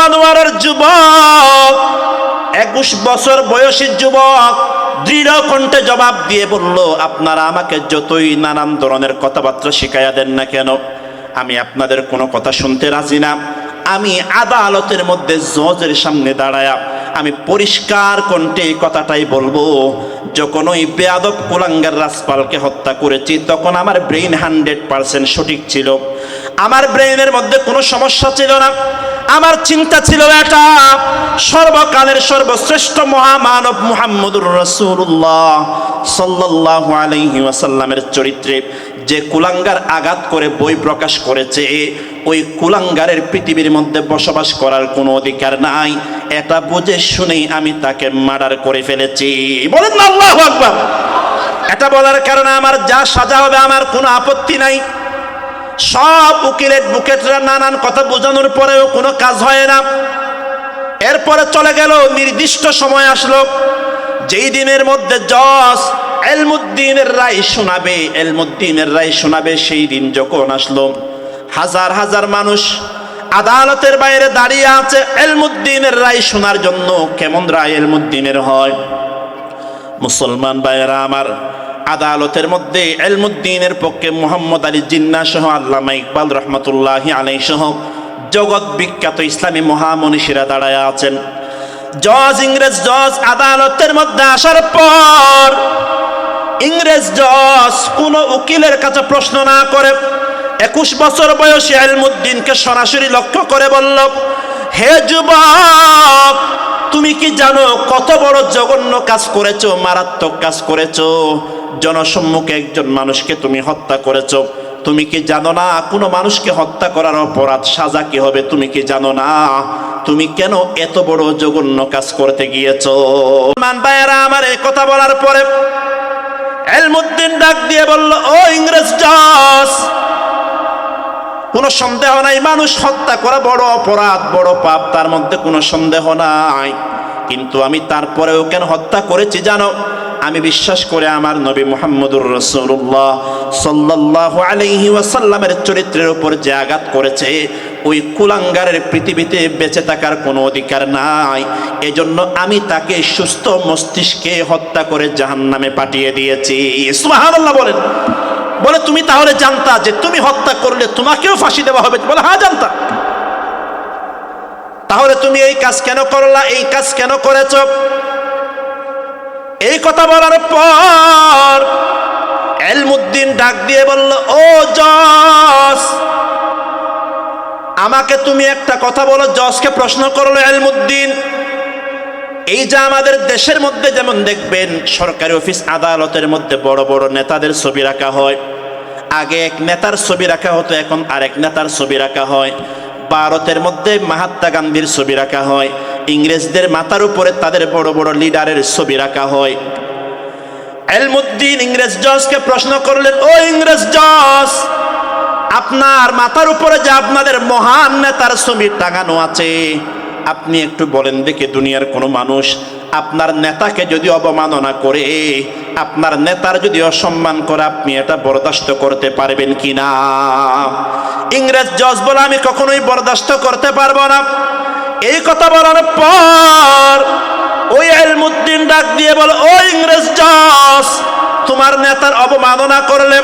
আনোয়ারের যুবক, 21 বছর বয়সী যুবক দৃঢ় কণ্ঠে জবাব দিয়ে বলল, আপনারা আমাকে যতই নানান ধরনের কথাবার্তা শিখাইয়া দেন না কেন, আমি আপনাদের কোনো কথা শুনতে রাজি না। আমি আদালতের মধ্যে জজের সামনে দাঁড়ায়া আমি পরিষ্কার কণ্ঠে এই কথাটাই বলবো, যখন ওই বেয়াদব কুলাঙ্গার রাজপালকে হত্যা করেছি তখন আমার ব্রেইন 100% সঠিক ছিল। আমার ব্রেইনের মধ্যে কোনো সমস্যা ছিল না। আমার চিন্তা ছিল এটা, সর্বকালের সর্বশ্রেষ্ঠ মহামানব মুহাম্মদুর রাসূলুল্লাহ সাল্লাল্লাহু আলাইহি ওয়াসাল্লামের চরিত্রে যে কুলাঙ্গার আঘাত করে বই প্রকাশ করেছে, ওই কুলাঙ্গারের পৃথিবীর মধ্যে বসবাস করার কোনো অধিকার নাই। এটা বুঝে শুনেই আমি তাকে মার্ডার করে ফেলেছি। বলেন না আল্লাহু আকবার। এটা বলার কারণে আমার যা সাজা হবে আমার কোনো আপত্তি নাই। সব উকিল অ্যাডভোকেটরা নানান কথা বোঝানোর পরেও কোনো কাজ হয় না। এরপরে চলে গেল, নির্দিষ্ট সময় আসলো, যেই দিনের মধ্যে জজ এলমুদ্দিনের রায় শোনাবে, সেই দিন যখন আসলো, হাজার হাজার মানুষ আদালতের বাইরে দাঁড়িয়ে আছে এলমুদ্দিনের রায় শোনার জন্য। কেমন রায় এলমুদ্দিনের হয়? মুসলমান ভাইয়েরা আমার, আদালতের মধ্যে এলমুদ্দিনের পক্ষে মোহাম্মদ আলী জিন্নাহ সহ আল্লামা ইকবাল রহমতুল্লাহি আলাইহি সহ জগৎ বিখ্যাত ইসলামী মহামনীষীরা দাঁড়ায় আছেন। জজ, ইংরেজ জজ আদালতের মধ্যে আসার পর ইংরেজ জজ কোন উকিলের কাছে প্রশ্ন না করে 21 বছর বয়সী এলমুদ্দিনকে সরাসরি লক্ষ্য করে বলল, হে যুবক, তুমি কি জানো কত বড় জঘন্য কাজ করেছো, মারাত্মক কাজ করেছো? জনসম্মুখে একজন মানুষকে তুমি হত্যা করেছো। তুমি কি জানো না কোনো মানুষকে হত্যা করার অপরাধ সাজা কি হবে? তুমি কি জানো না? তুমি কেন এত বড় জঘন্য কাজ করতে গিয়েছো? মান ভাইয়েরা আমার, এই কথা বলার পরে এলমুদ্দিন ডাক দিয়ে বলল, ও ইংরেজ জজ, কোনো সন্দেহ নাই মানুষ হত্যা করা বড় অপরাধ, বড় পাপ, তার মধ্যে কোনো সন্দেহ নাই। কিন্তু আমি তারপরেও কেন হত্যা করেছি জানো? আমি বিশ্বাস করে আমার নবী মুহাম্মদুর রাসূলুল্লাহ সাল্লাল্লাহু আলাইহি ওয়াসাল্লামের চরিত্রের উপর যে আঘাত করেছে, ওই কুলাঙ্গারের পৃথিবীতে বেঁচে থাকার কোনো অধিকার নাই। এজন্য আমি তাকে সুস্থ মস্তিষ্কে হত্যা করে জাহান্নামে পাঠিয়ে দিয়েছি। সুবহানাল্লাহ বলেন। বলে, তুমি তাহলে জানতা যে তুমি হত্যা করলে তোমাকেও ফাঁসি দেওয়া হবে? বলে, হ্যাঁ জানতা। তাহলে তুমি এই কাজ কেন করলা, এই কাজ কেন করেছ? এই কথা বলার পর এলমুদ্দিন ডাক দিয়ে বলল, ও জজ, আমাকে তুমি একটা কথা বলো। জজকে প্রশ্ন করলো এলমুদ্দিন, এই যে আমাদের দেশের মধ্যে যেমন দেখবেন সরকারি অফিস আদালতের মধ্যে বড় বড় নেতাদের ছবি রাখা হয়, আগে এক নেতার ছবি রাখা হতো, এখন আরেক নেতার ছবি রাখা হয়। ভারতের মধ্যে মহাত্মা গান্ধীর ছবি রাখা হয়, ইংরেজদের মাথার উপরে তাদের বড় বড় লিডারের ছবি রাখা হয়। এলমুদ্দিন ইংরেজ জজকে প্রশ্ন করলেন, ও ইংরেজ জজ, আপনার মাথার উপরে যে আপনাদের মহান নেতার ছবি টাঙানো আছে, আপনি একটু বলেন দেখে, দুনিয়ার কোনো মানুষ আপনার নেতাকে যদি অবমাননা করে, আপনার নেতার যদি অসম্মান করে, আপনি এটা বরদাস্ত করতে পারবেন কিনা? ইংরেজ জজ বলে, আমি কখনোই বরদাস্ত করতে পারবো না। এই কথা বলার পর ওই এলমুদ্দিন ডাক দিয়ে বলে, ও ইংরেজ জজ, তোমার নেতার অবমাননা করলে,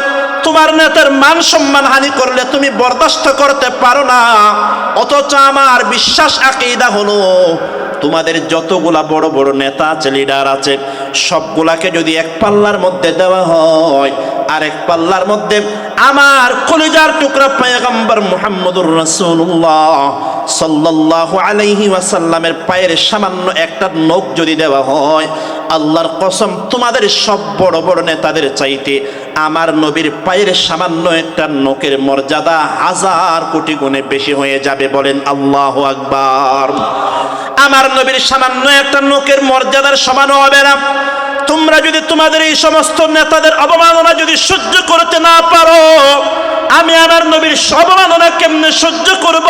তোমার নেতার মান সম্মান হানি করলে তুমি বরদাস্ত করতে পারো না, অথচ আমার বিশ্বাস আকীদা হলো তোমাদের যতগুলা বড় বড় নেতা আছে, লিডার আছে, সবগুলাকে যদি এক পাল্লার মধ্যে দেওয়া হয়, আর এক পাল্লার মধ্যে আমার কলিজার টুকরা পয়গম্বর মুহাম্মদুর রাসূলুল্লাহ সাল্লাল্লাহু আলাইহি ওয়াসাল্লামের পায়ের সামান্য একটা নখ যদি দেওয়া হয়, আল্লাহর কসম তোমাদের সব বড় বড় নেতাদের চাইতে আমার নবীর পায়ের সামান্য একটা নখের মর্যাদা 1000 কোটি গুণে বেশি হয়ে যাবে। বলেন আল্লাহু আকবার। আমার নবীর সামান্য একটা নখের মর্যাদার সমান হবে না। তোমরা যদি তোমাদের এই সমস্ত নেতাদের অবমাননা যদি সহ্য করতে না পারো, আমি আমার নবীর অবমাননা কেমনে সহ্য করব?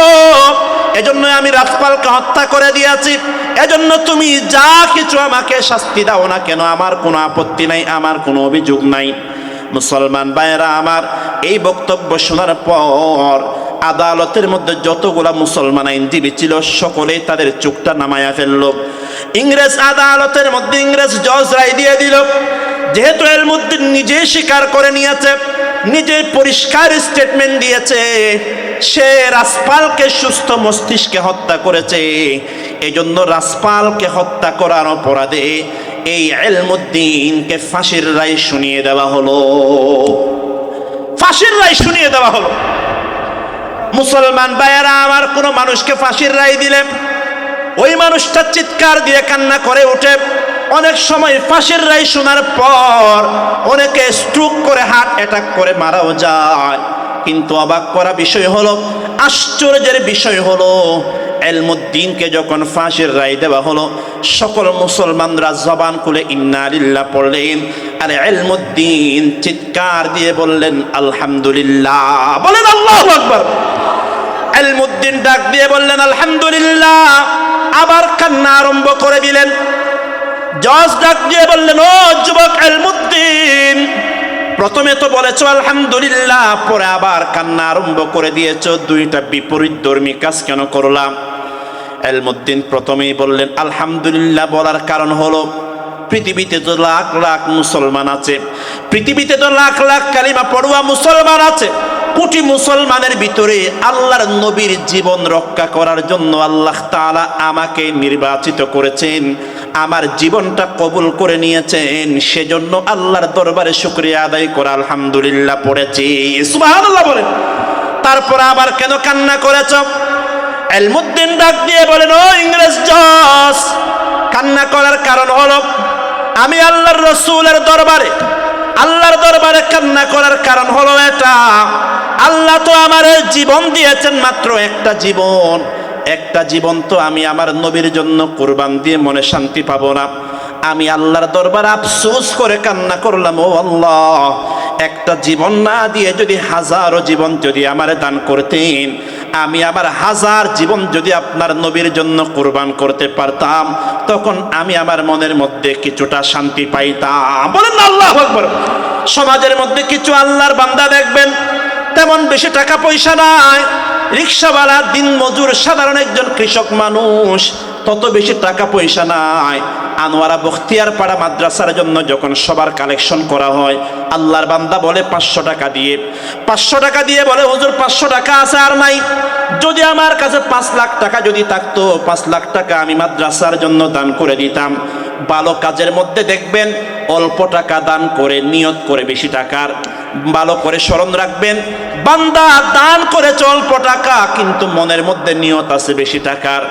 এজন্য আমি রাজপালকে হত্যা করে দিয়েছি। এজন্য তুমি যা কিছু আমাকে শাস্তি দাও না কেন, আমার কোনো আপত্তি নাই, আমার কোনো অভিযোগ নাই। মুসলমান ভাইয়েরা আমার, এই বক্তব্য শোনার পর আদালতের মধ্যে যতগুলা মুসলমান আইনজীবী ছিল সকলেই তাদের চোখটা নামায়া ফেলল। ইংরেজ আদালতের মধ্যে ইংরেজ জজ রায় দিয়ে দিল, যেহেতু ইলমুদ্দিন নিজে স্বীকার করে নিয়েছে, নিজে পরিষ্কার স্টেটমেন্ট দিয়েছে সে রাসপালকে সুস্থ মস্তিষ্কে হত্যা করেছে, এই জন্য রাসপালকে হত্যা করার অপরাধে এই ইলমুদ্দিনকে ফাঁসির রায় শুনিয়ে দেওয়া হলো। ফাঁসির রায় শুনিয়ে দেওয়া হলো। মুসলমান ভাইয়েরা আমার, কোনো মানুষকে ফাঁসির রায় দিলে ওই মানুষটা চিৎকার দিয়ে কান্না করে ওঠে। অনেক সময় ফাঁসির রায় শোনার পর অনেকে স্ট্রোক করে, হার্ট অ্যাটাক করে মারাও যায়। কিন্তু অবাক করা বিষয় হলো, আশ্চর্যের বিষয় হলো, ইলমুদ্দিনকে যখন ফাঁসির রায় দেওয়া হলো সকল মুসলমানরা জবান খুলে ইন্না লিল্লাহ পড়লেন, আর ইলমুদ্দিন চিৎকার দিয়ে বললেন আলহামদুলিল্লাহ। বলেন আল্লাহু আকবার। ইলমুদ্দিন ডাক দিয়ে বললেন আলহামদুলিল্লাহ, আবার কান্না আরম্ভ করে দিলেন। জজ ডাক দিয়ে বললেন, ও যুবক ইলমুদ্দিন, প্রথমে তো বলেছো আলহামদুলিল্লাহ, পরে আবার কান্না আরম্ভ করে দিয়েছো, দুইটা বিপরীত ধর্মী কাজ কেন করলাম? ইলমুদ্দিন প্রথমেই বললেন আলহামদুলিল্লাহ বলার কারণ হলো, পৃথিবীতে তো লাখ লাখ মুসলমান আছে, পৃথিবীতে তো লাখ লাখ কালিমা পড়ুয়া মুসলমান আছে, কোটি মুসলমানের ভিতরে আল্লাহর নবীর জীবন রক্ষা করার জন্য আল্লাহ তাআলা আমাকে নির্বাচিত করেছেন, আমার জীবনটা কবুল করে নিয়েছেন, সেজন্য আল্লাহর দরবারে শুকরিয়া আদায় করে আলহামদুলিল্লাহ পড়েছি। সুবহানাল্লাহ বলেন। তারপর আবার কেন কান্না করেছ? ইলমুদ্দিন ডাক দিয়ে বলেন, ও ইংরেজ জজ, কান্না করার কারণ হলো আমি আল্লাহর রাসূলের দরবারে, আল্লাহর দরবারে কান্না করার কারণ হলো এটা, আল্লাহ তো আমার জীবন দিয়েছেন, মাত্র একটা জীবন, একটা জীবন তো আমি আমার নবীর জন্য কুরবান দিয়ে মনে শান্তি পাবো না। আমি আল্লাহর দরবারে আফসোস করে কান্না করলাম, ও আল্লাহ, একটা জীবন না দিয়ে যদি হাজারো জীবন যদি আমারে দান করতেন, আমি আমার হাজার জীবন যদি আপনার নবীর জন্য কুরবান করতে পারতাম, তখন আমি আমার মনের মধ্যে কিছুটা শান্তি পাইতাম। বলেন না আল্লাহু আকবার। সমাজের মধ্যে কিছু আল্লাহর বান্দা দেখবেন তেমন বেশি টাকা পয়সা নাই, রিক্সাওয়ালা, দিন মজুর, সাধারণ একজন কৃষক মানুষ, তত বেশি টাকা পয়সা নাই। আনোয়ারা বখতিয়ার পাড়া মাদ্রাসার জন্য যখন সবার কালেকশন করা হয়, আল্লাহর বান্দা বলে 500 টাকা দিয়ে, 500 টাকা দিয়ে বলে, হুজুর 500 টাকা আছে আর নাই, যদি আমার কাছে 5 লাখ টাকা যদি থাকতো, 5 লাখ টাকা আমি মাদ্রাসার জন্য দান করে দিতাম। ভালো কাজের মধ্যে দেখবেন অল্প টাকা দান করে নিয়ত করে বেশি টাকার, ভালো করে স্মরণ রাখবেন, বান্দা দান করেছে অল্প টাকা কিন্তু মনের মধ্যে নিয়ত আছে বেশি টাকার।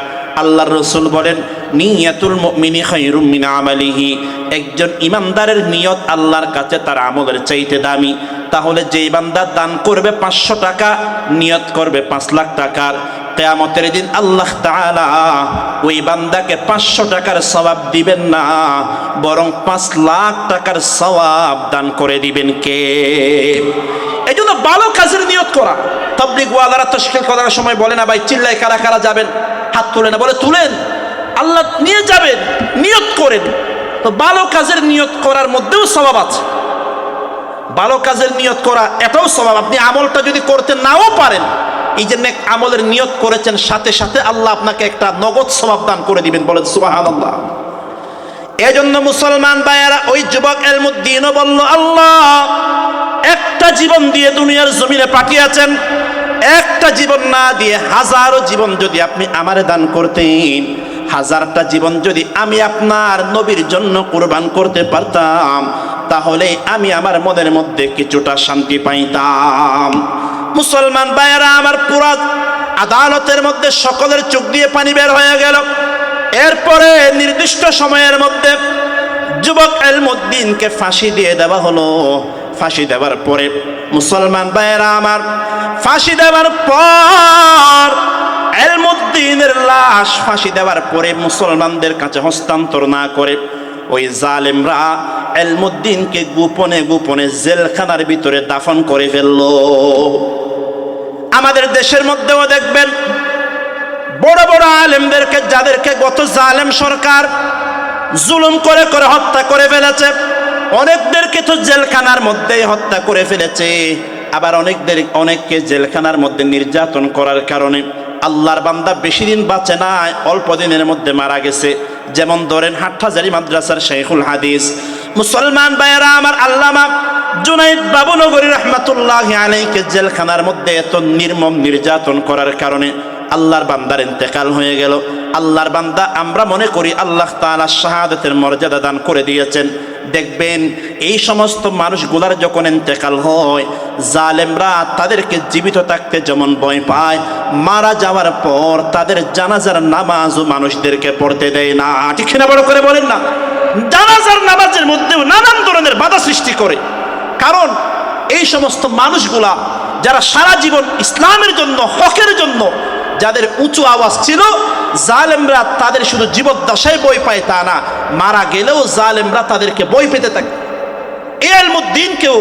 আল্লাহর রাসূল বলেন, নিয়াতুল মুমিনি খায়রুম মিন আমালিহি, একজন ইমানদারের নিয়ত আল্লাহর কাছে তার আমলের চাইতে দামি। তাহলে যেই বান্দা দান করবে 500 টাকা, নিয়ত করবে 5 লাখ টাকার, কিয়ামতের দিন আল্লাহ তাআলা ওই বান্দাকে 500 টাকার সওয়াব দিবেন না, বরং 5 লাখ টাকার সওয়াব দান করে দিবেন কে? এই জন্য ভালো কাজের নিয়ত করা। তাবলীগ ওয়ালারা তাশকিল করার সময় বলে না, ভাই চিল্লায় কারা কারা যাবেন, হাত তুলে না, বলে তুলেন, আল্লাহ নিয়ে যাবেন, নিয়ত করেন। তো ভালো কাজের নিয়ত করার মধ্যেও সওয়াব আছে। ভালো কাজের নিয়ত করা এটাও সওয়াব। আপনি আমলটা যদি করতে নাও পারেন, এই যে নেক আমলের নিয়ত করেছেন, সাথে সাথে আল্লাহ আপনাকে একটা নগদ সওয়াব দান করে দিবেন। বলেন সুবহানাল্লাহ। এজন্য মুসলমান ভাইয়েরা, ওই যুবক ইলমুদ্দিনও বলল, আল্লাহ একটা জীবন দিয়ে দুনিয়ার জমিনে পাঠিয়েছেন, একটা জীবন না দিয়ে হাজারো জীবন যদি আপনি আমারে দান করতেন, হাজারটা জীবন যদি আমি আপনার নবীর জন্য কুরবান করতে পারতাম, তাহলে আমি আমার মনের মধ্যে কিছুটা শান্তি পাইতাম। মুসলমান ভাইয়েরা আমার, পুরা আদালতের মধ্যে সকলের চোখ দিয়ে পানি বের হয়ে গেল। এরপরে নির্দিষ্ট সময়ের মধ্যে যুবক ইলমুদ্দিনকে ফাঁসি দিয়ে দেওয়া হলো। ফাঁসি দেওয়ার পরে মুসলমান ভাইয়েরা আমার, ফাঁসি দেওয়ার পর ইলমুদ্দিনের লাশ ফাঁসি দেওয়ার পরে মুসলমানদের কাছে হস্তান্তর না করে ওই জালেমরা ইলমুদ্দিনকে গোপনে গোপনে জেলখানার ভিতরে দাফন করে ফেলল। আমাদের দেশের মধ্যেও দেখবেন বড় বড় আলেমদেরকে, যাদেরকে গত জালেম সরকার জুলুম করে করে হত্যা করে ফেলেছে, অনেকদেরকে তো জেলখানার মধ্যেই হত্যা করে ফেলেছে। আবার অনেককে জেলখানার মধ্যে নির্যাতন করার কারণে আল্লাহর বান্দা বেশি দিন বাঁচে না, অল্প দিনের মধ্যে মারা গেছে। যেমন ধরেন হাটহাজারী মাদ্রাসার শেখুল হাদিস মুসলমান ভাইয়েরা আমার আল্লামা জুনাইদ বাবুনগরী রাহমাতুল্লাহি আলাইহিকে জেলখানার মধ্যে এত নির্মম নির্যাতন করার কারণে আল্লাহর বান্দার ইন্তেকাল হয়ে গেল। আল্লাহর বান্দা আমরা মনে করি আল্লাহ তাআলা শাহাদাতের মর্যাদা দান করে দিয়েছেন। দেখবেন এই সমস্ত মানুষগুলার যখন ইন্তেকাল হয়, জালেমরা তাদেরকে জীবিত থাকতে যেমন ভয় পায়, মারা যাওয়ার পর তাদের জানাজার নামাজও মানুষদেরকে পড়তে দেয় না। ঠিক না? বড় করে বলেন না। জানাজার নামাজের মধ্যেও নানান ধরনের বাধা সৃষ্টি করে। কারণ এই সমস্ত মানুষগুলা যারা সারা জীবন ইসলামের জন্য, হকের জন্য যাদের উঁচু আওয়াজ ছিল, জালেমরা তাদের শুধু জীবদ্দশায় বই পায় তা না, মারা গেলেও জালেমরা তাদেরকে বই পেতে থাকে। ইলমুদ্দিনকেও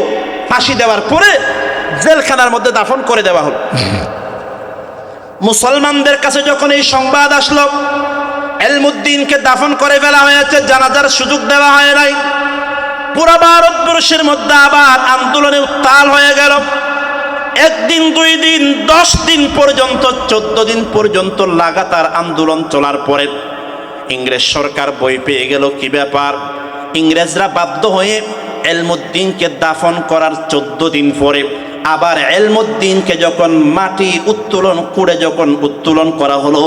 ফাঁসি দেওয়ার পরে জেলখানার মধ্যে দাফন করে দেওয়া হলো। মুসলমানদের কাছে যখন এই সংবাদ আসলো ইলমুদ্দিনকে দাফন করে ফেলা হয়েছে, জানাজার সুযোগ দেওয়া হয় নাই, পুরো ভারতবর্ষের মধ্যে আবার আন্দোলনে উত্তাল হয়ে গেল। একদিন, 2 দিন, 10 দিন পর্যন্ত, 14 দিন পর্যন্ত লাগাতার আন্দোলন চলার পরে ইংরেজ সরকার বই পেয়ে গেল কি ব্যাপার। ইংরেজরা বাধ্য হয়ে ইলমুদ্দিনকে দাফন করার 14 দিন পরে আবার ইলমুদ্দিনকে যখন মাটি উত্তোলন করে যখন উত্তোলন করা হলো,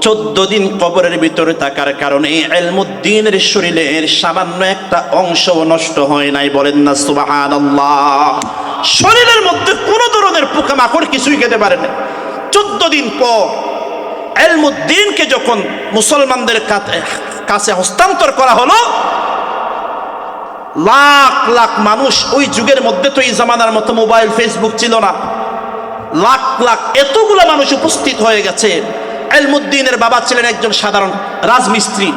14 দিন কবরের ভিতরে থাকার কারণে ইলমুদ্দিনের শরীরের সামান্য একটা অংশও নষ্ট হয় নাই। বলেন না সুবহানাল্লাহ। শরীরের মধ্যে কোনো ধরনের পোকামাকড় কিছুই খেতে পারে না। 14 দিন পর ইলমুদ্দিনকে যখন মুসলমানদের কাছে হস্তান্তর করা হলো, লাখ লাখ মানুষ, ওই যুগের মধ্যে তো এই জামানার মতো মোবাইল ফেসবুক ছিল না, লাখ লাখ এতগুলো মানুষ উপস্থিত হয়ে গেছে। ইলমুদ্দিনের বাবা ছিলেন একজন সাধারণ রাজমিস্ত্রি।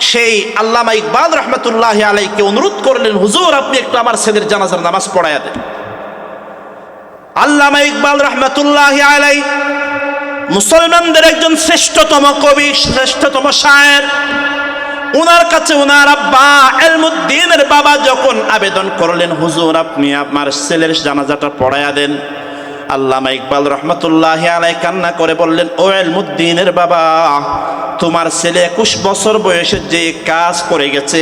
সেই আল্লামা ইকবাল রহমতুল্লাহি আলাইহিকে অনুরোধ করলেন, হুজুর আপনি একটু আমার ছেলের জানাজার নামাজ পড়ায়া দেন। আল্লামা ইকবাল রহমতুল্লাহি আলাইহি মুসলমানদের একজন শ্রেষ্ঠতম কবি, শ্রেষ্ঠতম শায়ের। ওনার কাছে ওনার আব্বা ইলমুদ্দিনের বাবা যখন আবেদন করলেন, হুজুর আপনি আমার ছেলের জানাজাটা পড়ায়া দেন, আল্লামা ইকবাল রহমতুল্লাহি আলাইহি কান্না করে বললেন, ও ইলমুদ্দিনের বাবা, তোমার ছেলে 21 বছর বয়সে যে কাজ করে গেছে,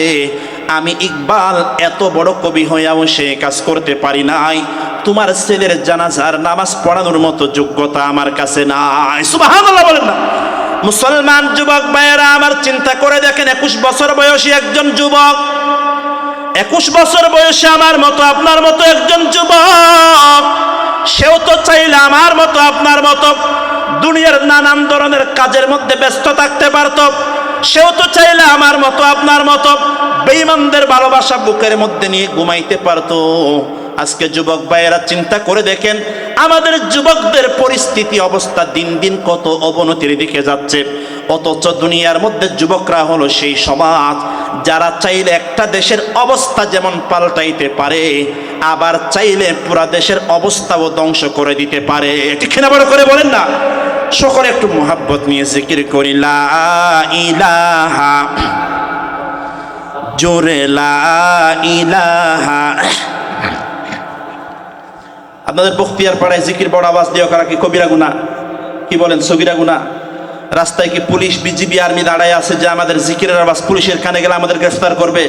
আমি ইকবাল এত বড় কবি হইয়াও সে কাজ করতে পারি নাই। তোমার ছেলের জানাজার নামাজ পড়ানোর মতো যোগ্যতা আমার কাছে নাই। সুবহানাল্লাহ বলেন না। মুসলমান যুবক ভাইয়েরা আমার, চিন্তা করে দেখেন, 21 বছর বয়সী একজন যুবক, 21 বছর বয়সে আমার মতো আপনার মতো একজন যুবক, সেও তো চাইলে আমার মতো আপনার মতো দুনিয়ার নানান ধরনের কাজের মধ্যে ব্যস্ত থাকতে পারত। সেও তো চাইলে আমার মতো আপনার মতো বেঈমানদের ভালোবাসা বুকের মধ্যে নিয়ে ঘুমাইতে পারত। আজকে যুবক ভাইয়েরা চিন্তা করে দেখেন, আমাদের যুবকদের পরিস্থিতি অবস্থা দিন দিন কত অবনতির দিকে যাচ্ছে। অথচ দুনিয়ার মধ্যে যুবকরা হলো সেই সমাজ যারা চাইলে একটা দেশের অবস্থা যেমন পাল্টাইতে পারে, আবার চাইলে পুরা দেশের অবস্থাও ধ্বংস করে দিতে পারে। ঠিক না? বড় করে বলেন না। সকলে একটু মোহাব্বত নিয়ে জিকির করি, লা ইলাহা, জোরে লা ইলাহা। আপনাদের বখতিয়ার পাড়ায় জিকির বড় আওয়াজ দিয়ে করা কি কবিরা গুনাহ? কি বলেন, সগীরা গুনাহ? রাস্তায় কি পুলিশ, বিজিবি, আর্মি দাঁড়ায় আছে যে আমাদের জিকিরের আওয়াজ পুলিশের কানে গেলে আমাদের গ্রেফতার করবে?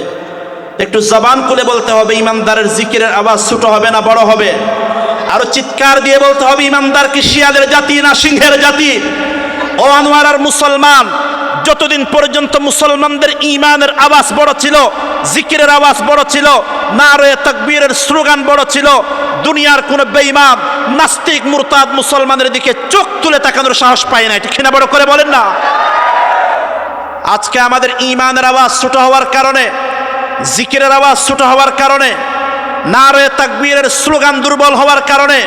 একটু জবান খুলে বলতে হবে, ইমানদারের জিকিরের আওয়াজ ছোট হবে না বড় হবে? আরো চিৎকার দিয়ে বলতে হবে, ইমানদার কি শিয়াদের জাতি না সিংহের জাতি? ও আনোয়ার আর মুসলমান, যতদিন পর্যন্ত মুসলমানদের ঈমানের আওয়াজ বড় ছিল, জিকিরের আওয়াজ বড় ছিল, নারে তাকবীরের স্লোগান বড় ছিল, দুনিয়ার কোন বেঈমান, নাস্তিক, মুরতাদ মুসলমানের দিকে চোখ তুলে তাকানোর সাহস পায় না। ঠিক না? বড় করে বলেন না। আজকে আমাদের ঈমানের আওয়াজ ছোট হওয়ার কারণে, জিকিরের আওয়াজ ছোট হওয়ার কারণে, নারে তাকবীরের স্লোগান দুর্বল হওয়ার কারণে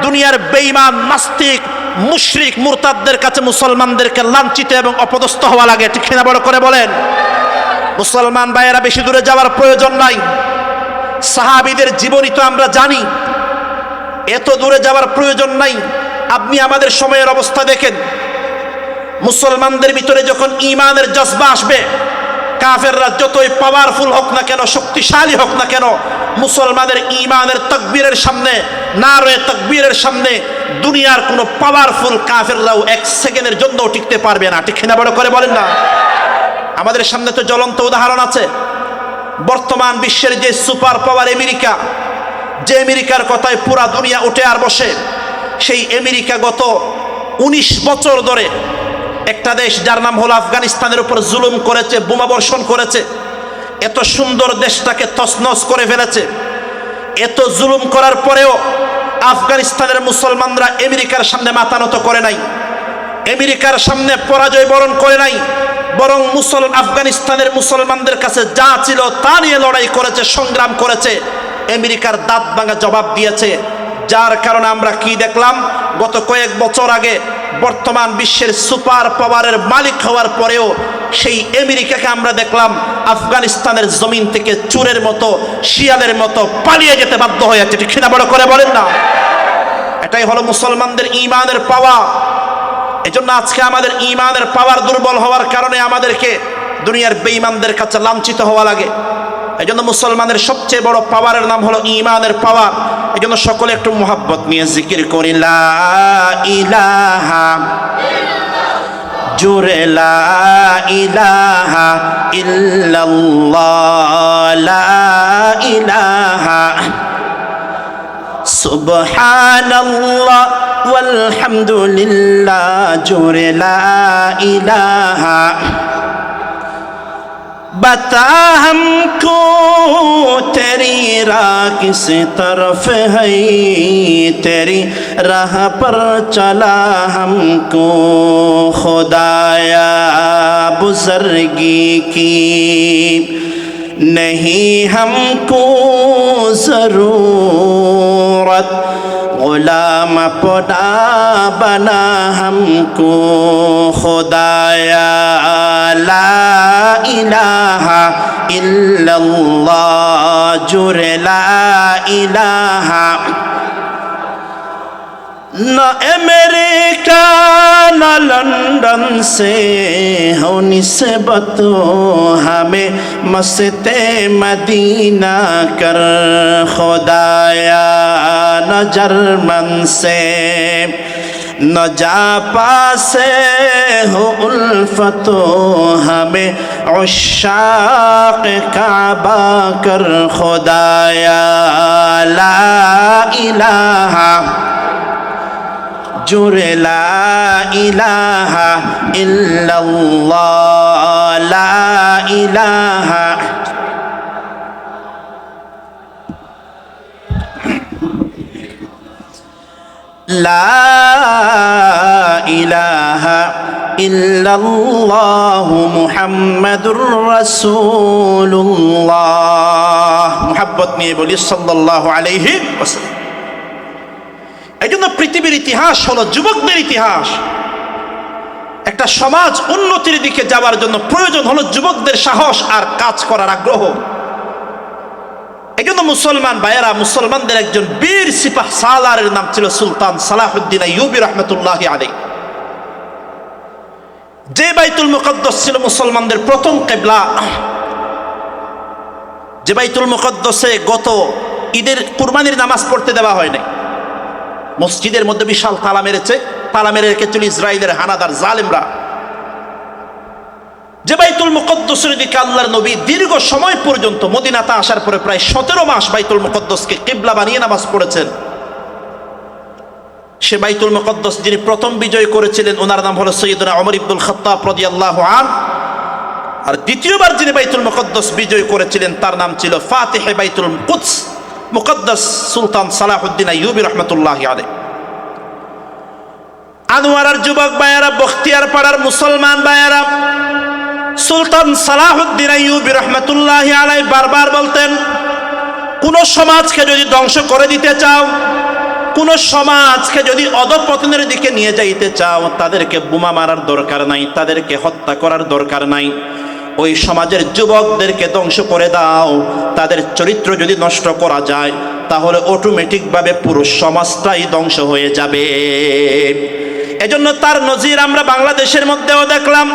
দুনিয়ার বেঈমান, নাস্তিক, মুশরিক, মুরতাদদের কাছে মুসলমানদেরকে লাঞ্ছিত এবং অপদস্থ হওয়া লাগে। ঠিক না? বড় করে বলেন। মুসলমান ভাইয়েরা, বেশি দূরে যাওয়ার প্রয়োজন নাই। সাহাবীদের জীবনী তো আমরা জানি, এত দূরে যাওয়ার প্রয়োজন নাই। আপনি আমাদের সময়ের অবস্থা দেখেন, মুসলমানদের ভিতরে যখন ঈমানের জজবা আসবে, কাফেররা যতই পাওয়ারফুল হোক না কেন, শক্তিশালী হোক না কেন, মুসলমানের ঈমানের তাকবীরের সামনে, নারে তাকবীরের সামনে দুনিয়ার কোনো পাওয়ারফুল কাফেররাও এক সেকেন্ডের জন্য টিকতে পারবে না। ঠিক না? বড় করে বলেন না। আমাদের সামনে তো জ্বলন্ত উদাহরণ আছে। বর্তমান বিশ্বের যে সুপার পাওয়ার আমেরিকা, যে আমেরিকার কথায় পুরা দুনিয়া উঠে আর বসে, সেই আমেরিকা গত 19 বছর ধরে একটা দেশ যার নাম হলো আফগানিস্তানের উপর জুলুম করেছে, বোমা বর্ষণ করেছে, এত সুন্দর দেশটাকে তছনছ করে ফেলেছে। এত জুলুম করার পরেও আফগানিস্তানের মুসলমানরা আমেরিকার সামনে মাথা নত করে নাই, আমেরিকার সামনে পরাজয় বরণ করে নাই, বরং আফগানিস্তানের মুসলমানদের কাছে যা ছিল তা নিয়ে লড়াই করেছে, সংগ্রাম করেছে, আমেরিকার দাঁত ভাঙা জবাব দিয়েছে। যার কারণে আমরা কি দেখলাম, গত কয়েক বছর আগে বর্তমান বিশ্বের সুপার পাওয়ারের মালিক হওয়ার পরেও সেই আমেরিকাকে আমরা দেখলাম আফগানিস্তানের জমিন থেকে চোরের মতো, শিয়ালের মতো পালিয়ে যেতে বাধ্য হয়েছে। ঠিক না? বড় করে বলেন না। এটাই হলো মুসলমানদের ঈমানের পাওয়া। এজন্য আজকে আমাদের ঈমানের পাওয়ার দুর্বল হওয়ার কারণে আমাদেরকে দুনিয়ার বেঈমানদের কাছে লাঞ্ছিত হওয়া লাগে। এজন্য মুসলমানের সবচেয়ে বড় পাওয়ারের নাম হলো ঈমানের পাওয়ার। এজন্য সকলে একটু মুহাব্বত নিয়ে জিকির করি, লা ইলাহা জোরে লা ইলাহা ইল্লাল্লাহ, লা ইলাহা সুবহানাল্লাহ ওয়ালহামদুলিল্লাহ, জোরে লা ইলাহা। बता हमको तेरी राह किस तरफ है, तेरी राह पर चला हमको खुदाया बुज़ुर्गी की नहीं हमको ज़रूरत, गुलाम अपना बना हमको खुदाया, ला इलाहा इल्लल्लाह, जुरे ला इलाहा। न अमेरिका न लंदन से हो निस्बत, हमें मस्ते मदीना कर खुदाया, न जर्मन से न जापा से हो उल्फत, हमें उश्शाक़ काबा कर खुदाया, ला इलाहा जुरे ला इलाहा इल्लल्लाह, ला इलाहा। ला इलाहा इल्लल्लाह मुहम्मदुर রাসূলুল্লাহ। মুহাব্বত নিয়ে বলি সাল্লাল্লাহু আলাইহি ওয়াসাল্লাম। এই জন্য পৃথিবীর ইতিহাস হলো যুবকদের ইতিহাস। একটা সমাজ উন্নতির দিকে যাওয়ার জন্য প্রয়োজন হলো যুবকদের সাহস আর কাজ করার আগ্রহ। এই জন্য মুসলমান ভাইয়েরা, মুসলমানদের একজন বীর সিপাহ সালারের নাম ছিল সুলতান সালাহুদ্দিন আইয়ুবী রাহমাতুল্লাহি আলাইহি। যে বাইতুল মুকদ্দাস ছিল মুসলমানদের প্রথম কিবলা, যে বাইতুল মুকদ্দাসে গত ঈদের কুরবানির নামাজ পড়তে দেওয়া হয় নাই, মসজিদের মধ্যে বিশাল তালা মেরেছে, তালা মেরে রেখেছিল ইসরায়েলের হানাদার জালেমরা। যে বাইতুল মুকদ্দাসের দিকে আল্লাহর নবী দীর্ঘ সময় পর্যন্ত মদিনাতে আসার পরে প্রায় 17 মাস বাইতুল মুকদ্দাসকে কিবলা বানিয়ে নামাজ পড়েছেন, সে বাইতুল মুকদ্দাস যিনি প্রথম বিজয় করেছিলেন ওনার নাম হলো সৈয়দনা ওমর ইবনুল খাত্তাব রাদিয়াল্লাহু আনহু। আর দ্বিতীয়বার যিনি বাইতুল মুকদ্দাস বিজয় করেছিলেন তার নাম ছিল ফাতিহে বাইতুল কুদস মুকদ্দাস সুলতান সালাহুদ্দিন আইয়ুবী রাহমাতুল্লাহি আলাইহি। আনোয়ারার যুবক ভাইয়েরা, বখতিয়ার পাড়ার মুসলমান ভাইয়েরা, সুলতান সালাহুদ্দিন আইয়ুবী রাহমাতুল্লাহি আলাইহি বারবার বলতেন, কোন সমাজকে যদি ধ্বংস করে দিতে চাও, কোন সমাজকে যদি অধঃপতনের দিকে নিয়ে যাইতে চাও, তাদেরকে বোমা মারার দরকার নাই, তাদেরকে হত্যা করার দরকার নাই, ওই সমাজের যুবকদেরকে ধ্বংস করে দাও। তাদের চরিত্র যদি নষ্ট করা যায় তাহলে অটোমেটিকভাবে পুরো সমাজটাই ধ্বংস হয়ে যাবে। এজন্য তার নজির আমরা বাংলাদেশের মধ্যেও দেখলাম।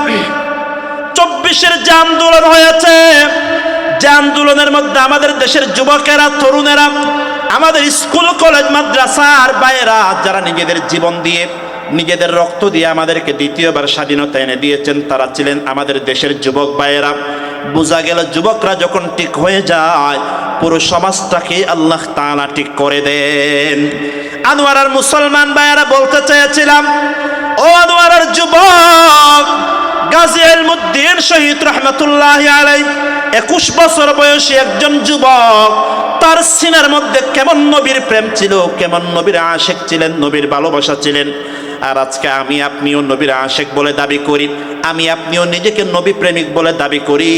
24 চব্বিশের যে আন্দোলন হয়েছে, যে আন্দোলনের মধ্যে আমাদের দেশের যুবকেরা, তরুণেরা, আমাদের স্কুল কলেজ মাদ্রাসার বাইরা যারা নিজেদের জীবন দিয়ে, নিজেদের রক্ত দিয়ে আমাদেরকে দ্বিতীয়বার স্বাধীনতা এনে দিয়েছেন, তারা ছিলেন আমাদের দেশের যুবক ভাইয়েরা। বোঝা গেল যুবকরা যখন ঠিক হয়ে যায়, পুরো সমাজটাকে আল্লাহ তাআলা ঠিক করে দেন। আনোয়ারার মুসলমান ভাইয়েরা বলতে চেয়েছিলাম, ও আনোয়ারার যুবক গাজী ইলমুদ্দিন শহীদ রহমতুল্লাহি আলাইহি 21 বছর বয়সী একজন যুবক, তার সিনার মধ্যে কেমন নবীর প্রেম ছিল, কেমন নবীর আশেক ছিলেন, নবীর ভালোবাসা ছিলেন। আর আজকে আমি আপনিও নবীর আশেক বলে দাবি করি, আমি আপনিও নিজেকে নবী প্রেমিক বলে দাবি করি,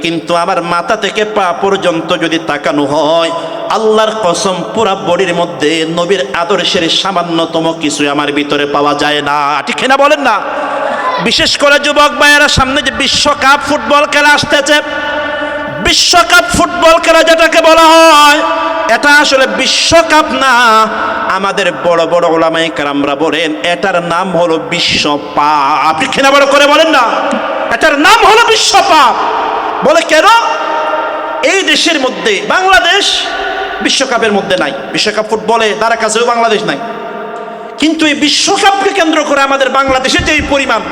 কিন্তু আমার মাথা থেকে পা পর্যন্ত যদি তাকানো হয়, আল্লাহর কসম পুরা বডির মধ্যে নবীর আদর্শের সামান্যতম কিছু আমার ভিতরে পাওয়া যায় না। ঠিক না বলেন না? বিশেষ করে যুবক ভাইয়েরা, সামনে যে বিশ্বকাপ ফুটবল খেলা আসতেছে, বিশ্বকাপ ফুটবল খেলা যেটাকে বলা হয়, এটা আসলে বিশ্বকাপ না। আমাদের বড় বড় ওলামায়ে কেরামরা বলেন এটার নাম হলো বিশ্বপাপ। ঠিক না? বড় করে বলেন না, এটার নাম হলো বিশ্বপাপ। বলে কেন? এই দেশের মধ্যে বাংলাদেশ বিশ্বকাপের মধ্যে নাই, বিশ্বকাপ ফুটবলে তার কাছেও বাংলাদেশ নাই, কিন্তু এই বিশ্বকাপকে কেন্দ্র করে আমাদের বাংলাদেশে যে পরিমাণ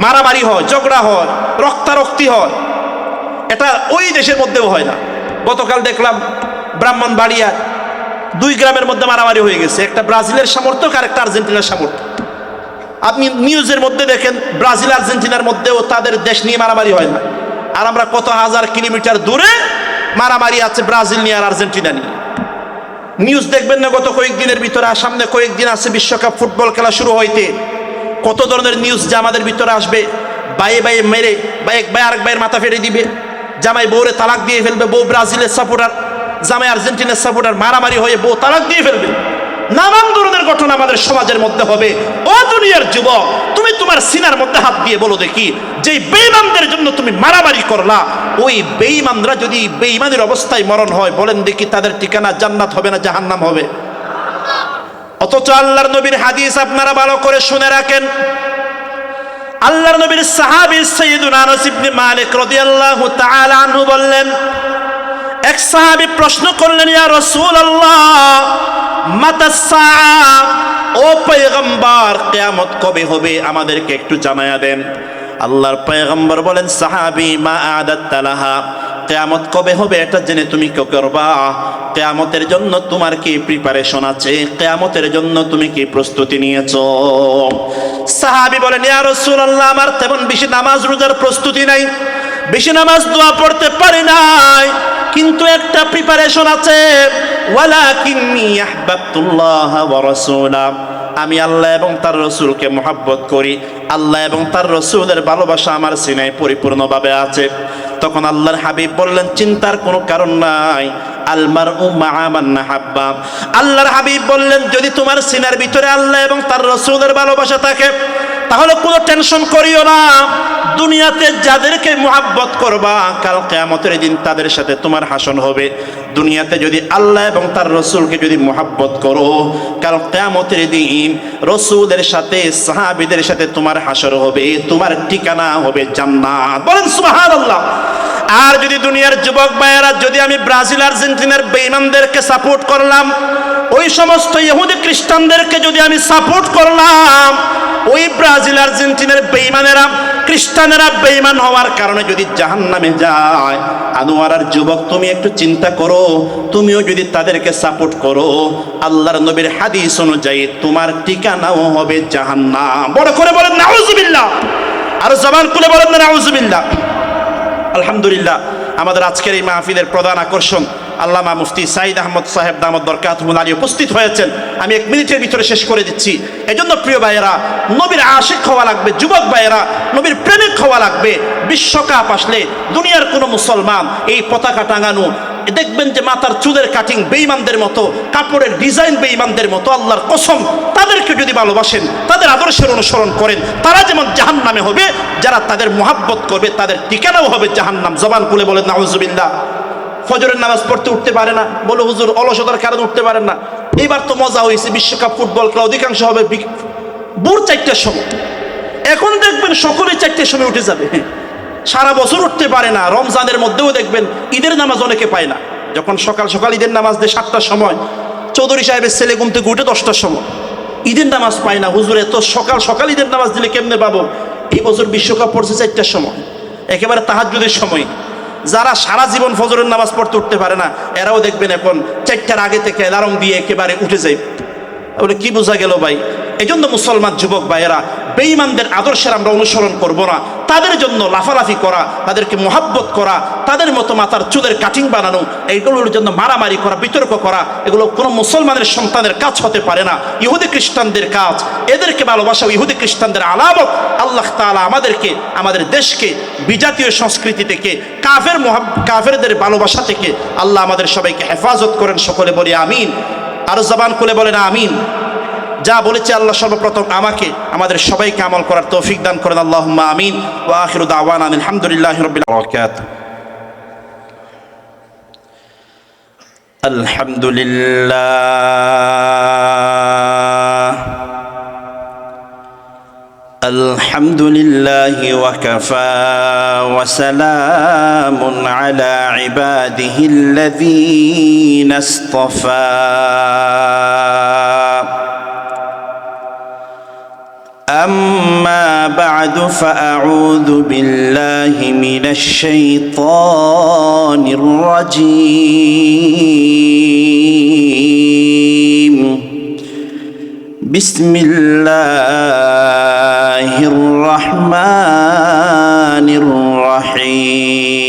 মারামারি হয়, ঝগড়া হয়, রক্তারক্তি হয়, এটা ওই দেশের মধ্যেও হয় না। গতকাল দেখলাম ব্রাহ্মণবাড়িয়া 2 গ্রামের মধ্যে মারামারি হয়ে গেছে, একটা ব্রাজিলের সমর্থক আর একটা আর্জেন্টিনার সমর্থক। আপনি নিউজের মধ্যে দেখেন ব্রাজিল আর্জেন্টিনার মধ্যেও তাদের দেশ নিয়ে মারামারি হয় না, আর আমরা কত হাজার কিলোমিটার দূরে মারামারি আছে ব্রাজিল নিয়ে আর আর্জেন্টিনা নিয়ে। নিউজ দেখবেন না গত কয়েকদিনের ভিতরে, সামনে কয়েকদিন আছে বিশ্বকাপ ফুটবল খেলা শুরু হইতে, কত ধরনের নিউজ যে আমাদের ভিতরে আসবে। বাইয়ে বাইয়ে মেরে এক ভাই আরেক ভাইয়ের মাথা ফেটে দিবে, জামাই বউরে তালাক দিয়ে ফেলবে, বউ ব্রাজিলের সাপোর্টার, জামাই আর্জেন্টিনার সাপোর্টার, মারামারি হয়ে বউ তালাক দিয়ে ফেলবে। নানান ধরনের ঘটনা আমাদের সমাজের মধ্যে হবে। ও দুনিয়ার যুবক, তুমি তোমার সিনার মধ্যে হাত দিয়ে বলো দেখি, যে বেঈমানদের জন্য তুমি মারামারি করলা, ওই বেঈমানরা যদি বেঈমানের অবস্থায় মরণ হয়, বলেন দেখি তাদের ঠিকানা জান্নাত হবে না জাহান্নাম হবে? অথচ আল্লাহর নবীর হাদিস আপনারা ভালো করে শুনে রাখেন। আল্লাহর নবীর সাহাবী সাইয়্যিদুনা আনাস ইবনে মালিক রাদিয়াল্লাহু তাআলা আনহু বললেন, এক সাহাবী প্রশ্ন করলেন, ইয়া রাসূলুল্লাহ মাতা সাআ, ও পয়গম্বর কিয়ামত কবে হবে আমাদেরকে একটু জানায়া দেন। আল্লাহর পয়গম্বর বলেন, সাহাবী মা আদাত্তা লাহা, কিয়ামত কবে হবে এটা জেনে তুমি কি করবা? কিয়ামতের জন্য তোমার কি প্রিপারেশন আছে? কিয়ামতের জন্য তুমি কি প্রস্তুতি নিয়েছো? সাহাবী বলেন, ইয়া রাসূলুল্লাহ আমার তেমন বেশি নামাজ রোজার প্রস্তুতি নাই, বেশি নামাজ দোয়া পড়তে পারি নাই, কিন্তু একটা প্রিপারেশন আছে। ওয়ালাকিন্নী আহবাবতুল্লাহ ওয়া রাসূলা, আমি আল্লাহ এবং তার রসুলকে মহাব্বত করি, আল্লাহ এবং তার রসুলের ভালোবাসা আমার সিনায় পরিপূর্ণভাবে আছে। তখন আল্লাহর হাবিব বললেন, চিন্তার কোনো কারণ নাই, আল মারউ মাআ মান আহাব্বা। আল্লাহর হাবিব বললেন, যদি তোমার সিনার ভিতরে আল্লাহ এবং তার রসুলের ভালোবাসা থাকে, তাহলে কোনো টেনশন করিও না। দুনিয়াতে যাদেরকে মুহাব্বত করবা, কাল কিয়ামতের দিন তাদের সাথে তোমার হাসন হবে। দুনিয়াতে যদি আল্লাহ এবং তার রসুলকে যদি মুহাব্বত করো, কাল কিয়ামতের দিন রসুলের সাথে সাহাবীদের সাথে তোমার হাসর হবে, তোমার ঠিকানা হবে জান্নাত। বলেন সুবহানাল্লাহ। আর যদি দুনিয়ার যুবক ভাইয়েরা, যদি আমি ব্রাজিল আর্জেন্টিনার বেঈমানদেরকে সাপোর্ট করলাম, ওই সমস্ত ইহুদি খ্রিস্টানদেরকে যদি আমি সাপোর্ট করলাম, ওই ব্রাজিল আর্জেন্টিনার বেঈমানেরা, খ্রিস্টানেরা বেঈমান হওয়ার কারণে যদি জাহান্নামে যায়, আনোয়ারার যুবক তুমি একটু চিন্তা করো, তুমিও যদি তাদেরকে সাপোর্ট করো, আল্লাহর নবীর হাদিস অনুযায়ী তোমার ঠিকানাও হবে জাহান্নাম। বড় করে বলেন নাউজুবিল্লাহ, আর জবান খুলে বলেন না নাউজুবিল্লাহ। আলহামদুলিল্লাহ, আমাদের আজকের এই মাহফিলের প্রধান আকর্ষণ আল্লামা মুফতি সাঈদ আহমদ সাহেব দামত বরকাতুহুল আলী উপস্থিত হয়েছেন। আমি 1 মিনিটের ভিতরে শেষ করে দিচ্ছি। এজন্য প্রিয় ভাইয়েরা, নবীর আশিক হওয়া লাগবে, যুবক ভাইয়েরা নবীর প্রেমিক হওয়া লাগবে। বিশ্বকাপ আসলে দুনিয়ার কোনো মুসলমান এই পতাকা টাঙানো দেখবেন যে মাথার চুলের কাটিং বেঈমানদের মতো, কাপড়ের ডিজাইন বেঈমানদের মতো, আল্লাহর কসম তাদেরকে যদি ভালোবাসেন, তাদের আদর্শের অনুসরণ করেন, তারা যেমন জাহান্নামে হবে, যারা তাদের মুহাব্বত করবে তাদের ঠিকানাও হবে জাহান্নাম। জবান খুলে বলেন নাউজুবিল্লাহ। ফজরের নামাজ পড়তে উঠতে পারে না, বলে হুজুর অলসতার কারণে উঠতে পারেন না। এইবার তো মজা হয়েছে, বিশ্বকাপ ফুটবল খেলা অধিকাংশ হবে ভোর 4টার সময়। এখন দেখবেন সকলেই 4টার সময় উঠে যাবে। সারা বছর উঠতে পারে না। রমজানের মধ্যেও দেখবেন ঈদের নামাজ অনেকে পায় না। যখন সকাল সকাল ঈদের নামাজ দেয় 7টার সময়, চৌধুরী সাহেবের ছেলে ঘুম থেকে উঠে 10টার সময়, ঈদের নামাজ পায় না। হুজুর এত সকাল সকাল ঈদের নামাজ দিলে কেমনে পাবো? এই বছর বিশ্বকাপ পড়ছে 4টার সময়, একেবারে তাহাজ্জুদের সময়। যারা সারা জীবন ফজরের নামাজ পড়তে উঠতে পারে না, এরাও দেখবেন এখন 4টার আগে থেকে অ্যালার্ম দিয়ে একেবারে উঠে যায়। বলে কি বোঝা গেল ভাই? এই জন্য মুসলমান যুবক ভাইয়েরা, বেঈমানদের আদর্শের আমরা অনুসরণ করব না। তাদের জন্য লাফালাফি করা, তাদেরকে মোহাব্বত করা, তাদের মতো মাথার চুলের কাটিং বানানো, এইগুলোর জন্য মারামারি করা, বিতর্ক করা, এগুলো কোনো মুসলমানের সন্তানের কাজ হতে পারে না। ইহুদি খ্রিস্টানদের কাজ। এদেরকে ভালোবাসা ইহুদি খ্রিস্টানদের আলামত। আল্লাহ তাআলা আমাদেরকে, আমাদের দেশকে বিজাতীয় সংস্কৃতি থেকে, কাফেরদের ভালোবাসা থেকে আল্লাহ আমাদের সবাইকে হেফাজত করেন। সকলে বলি আমিন। আরো জবান খুলে বলেন আমিন। যা বলেছে আল্লাহ সর্বপ্রথম আমাকে, আমাদের সবাইকে আমল করার তৌফিক দান করেন। আল্লাহুম্মা আমিন। ওয়া আখিরু দাওয়ানা আলহামদুলিল্লাহি রাব্বিল আলামিন। আলহামদুলিল্লাহ আলহামদুলিল্লাহি ওয়া কাফা ওয়া সালামুন আলা ইবাদিহিল্লাযীনা ইসতাফা। أما بعد فأعوذ بالله من الشيطان الرجيم. بسم الله الرحمن الرحيم.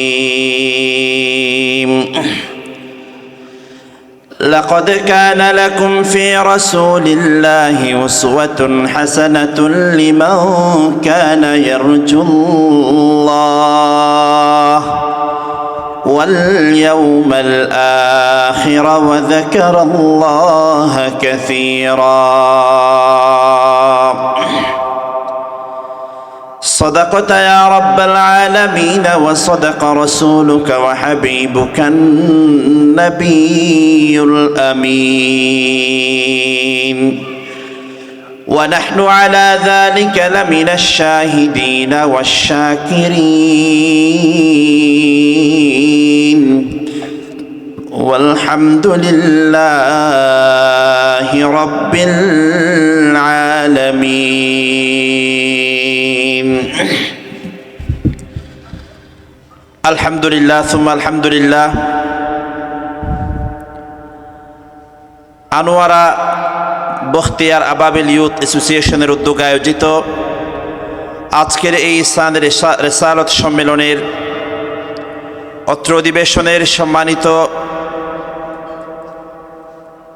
لقد كان لكم في رسول الله أسوة حسنة لمن كان يرجو الله واليوم الآخر وذكر الله كثيرا. صدقت يا رب العالمين وصدق رسولك وحبيبك النبي الأمين. ونحن على ذلك لمن الشاهدين والشاكرين والحمد لله رب العالمين. الحمد لله ثم الحمد لله. আনোয়ারা বখতিয়ার আবাবিল ইউথ অ্যাসোসিয়েশনের উদ্যোগে আয়োজিত আজকের এই ইসলামের রিসালত সম্মেলনের অত্র অধিবেশনের সম্মানিত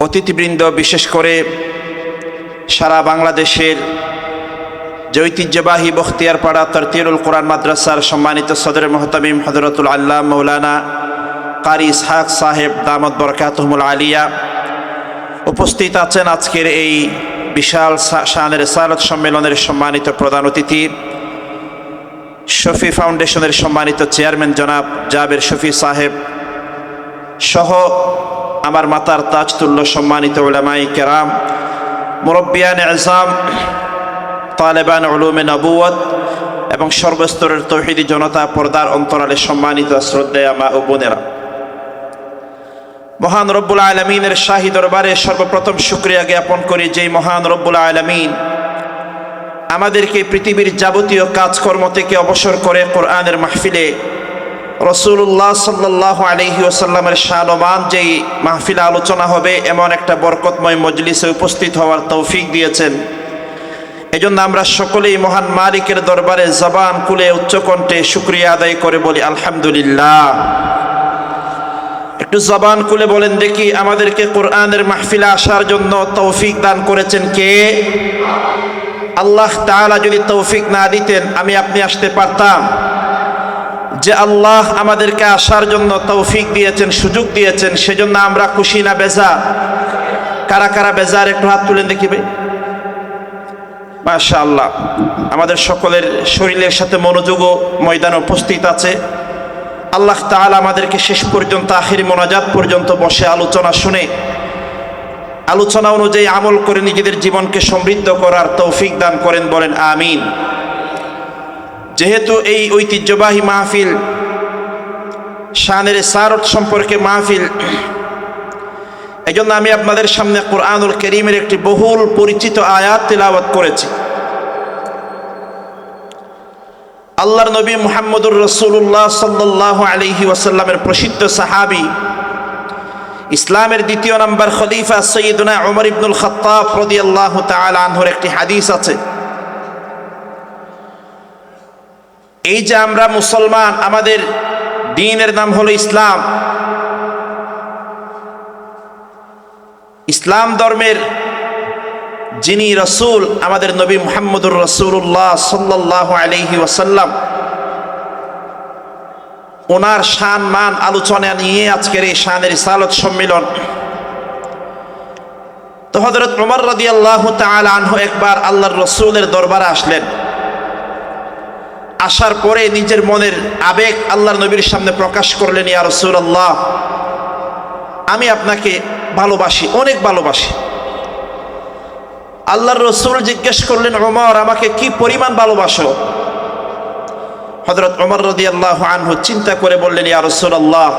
অতিথিবৃন্দ, বিশেষ করে সারা বাংলাদেশের যে ঐতিহ্যবাহী বখতিয়ারপাড়া তারতিরুল কোরআন মাদ্রাসার সম্মানিত সদর মুহতামিম হযরতুল আল্লামা মাওলানা কারি ইসহাক সাহেব দামত বরকাতুহুল আলিয়া, উপস্থিত আছেন আজকের এই বিশাল শানের রিসালত সম্মেলনের সম্মানিত প্রধান অতিথি, শফি ফাউন্ডেশনের সম্মানিত চেয়ারম্যান জনাব জাবের শফি সাহেব সহ আমার মাতার তাজতুল্য সম্মানিত উলামায়ে কেরাম, মুরব্বিয়ান আযম, তালেবান উলুমে নবুয়ত এবং সর্বস্তরের তৌহিদি জনতা, পর্দার অন্তরালে সম্মানিত শ্রদ্ধেয় মা ও বোনেরা, মহান রব্বুল আলামিনের শাহী দরবারে সর্বপ্রথম শুকরিয়া জ্ঞাপন করি যে মহান রব্বুল আলামিন আমাদেরকে পৃথিবীর যাবতীয় কাজকর্ম থেকে অবসর করে কোরআনের মাহফিলে রাসূলুল্লাহ সাল্লাল্লাহু আলাইহি ওয়াসাল্লামের শান ও মান যেই মাহফিলে আলোচনা হবে এমন একটা বরকতময় মজলিসে উপস্থিত হওয়ার তৌফিক দিয়েছেন। এজন্য আমরা সকলেই মহান মালিকের দরবারে জবান খুলে উচ্চকণ্ঠে শুকরিয়া আদায় করে বলি আলহামদুলিল্লাহ। একটু জবান খুলে বলেন দেখি, আমাদেরকে কোরআনের মাহফিলে আসার জন্য তৌফিক দান করেছেন কে? আল্লাহ তাআলা যদি তৌফিক না দিতেন আমি আপনি আসতে পারতাম? যে আল্লাহ আমাদেরকে আসার জন্য তৌফিক দিয়েছেন, সুযোগ দিয়েছেন, সেজন্য আমরা খুশি না বেজার? কারা কারা বেজার একটু হাত তুলেন দেখি ভাই। মাশাআল্লাহ, আমাদের সকলের শরীরের সাথে মনোযোগও ময়দানে উপস্থিত আছে। আল্লাহ তাআলা আমাদেরকে শেষ পর্যন্ত আখিরি মোনাজাত পর্যন্ত বসে আলোচনা শুনে আলোচনা অনুযায়ী আমল করে নিজেদের জীবনকে সমৃদ্ধ করার তৌফিক দান করেন, বলেন আমিন। যেহেতু এই ঐতিহ্যবাহী মাহফিল শানে রিসালাত সম্পর্কে মাহফিল, এই জন্য আমি আপনাদের সামনে কুরআনুল কারীমের একটি বহুল পরিচিত আয়াত তিলাওয়াত করেছি। আল্লাহর নবী মুহাম্মদুর রাসূলুল্লাহ সাল্লাল্লাহু আলাইহি ওয়াসাল্লামের প্রসিদ্ধ সাহাবী, ইসলামের দ্বিতীয় নম্বর খলিফা সৈয়দনা উমর ইবনুল খাত্তাব রাদিয়াল্লাহু তাআলা আনহুর একটি হাদিস আছে। এই যে আমরা মুসলমান, আমাদের দ্বীনের নাম হলো ইসলাম। ইসলাম ধর্মের যিনি রসূল, আমাদের নবী মুহাম্মদুর রাসূলুল্লাহ সাল্লাল্লাহু আলাইহি ওয়াসাল্লাম, ওনার শান মান আলোচনা নিয়ে আজকের এই শানে রিসালাত সম্মেলন। তো হযরত ওমর রাদিয়াল্লাহু তাআলা আনহু একবার আল্লাহর রসূলের দরবারে আসলেন। আসার পরে নিজের মনের আবেগ আল্লাহর নবীর সামনে প্রকাশ করলেন, ইয়া রাসূলুল্লাহ, আমি আপনাকে ভালোবাসি, অনেক ভালোবাসি। আল্লাহর রসূল জিজ্ঞেস করলেন, ওমর, আমাকে কি পরিমাণ ভালোবাসো? হযরত ওমর রাদিয়াল্লাহু আনহু চিন্তা করে বললেন, ইয়া রাসূলুল্লাহ,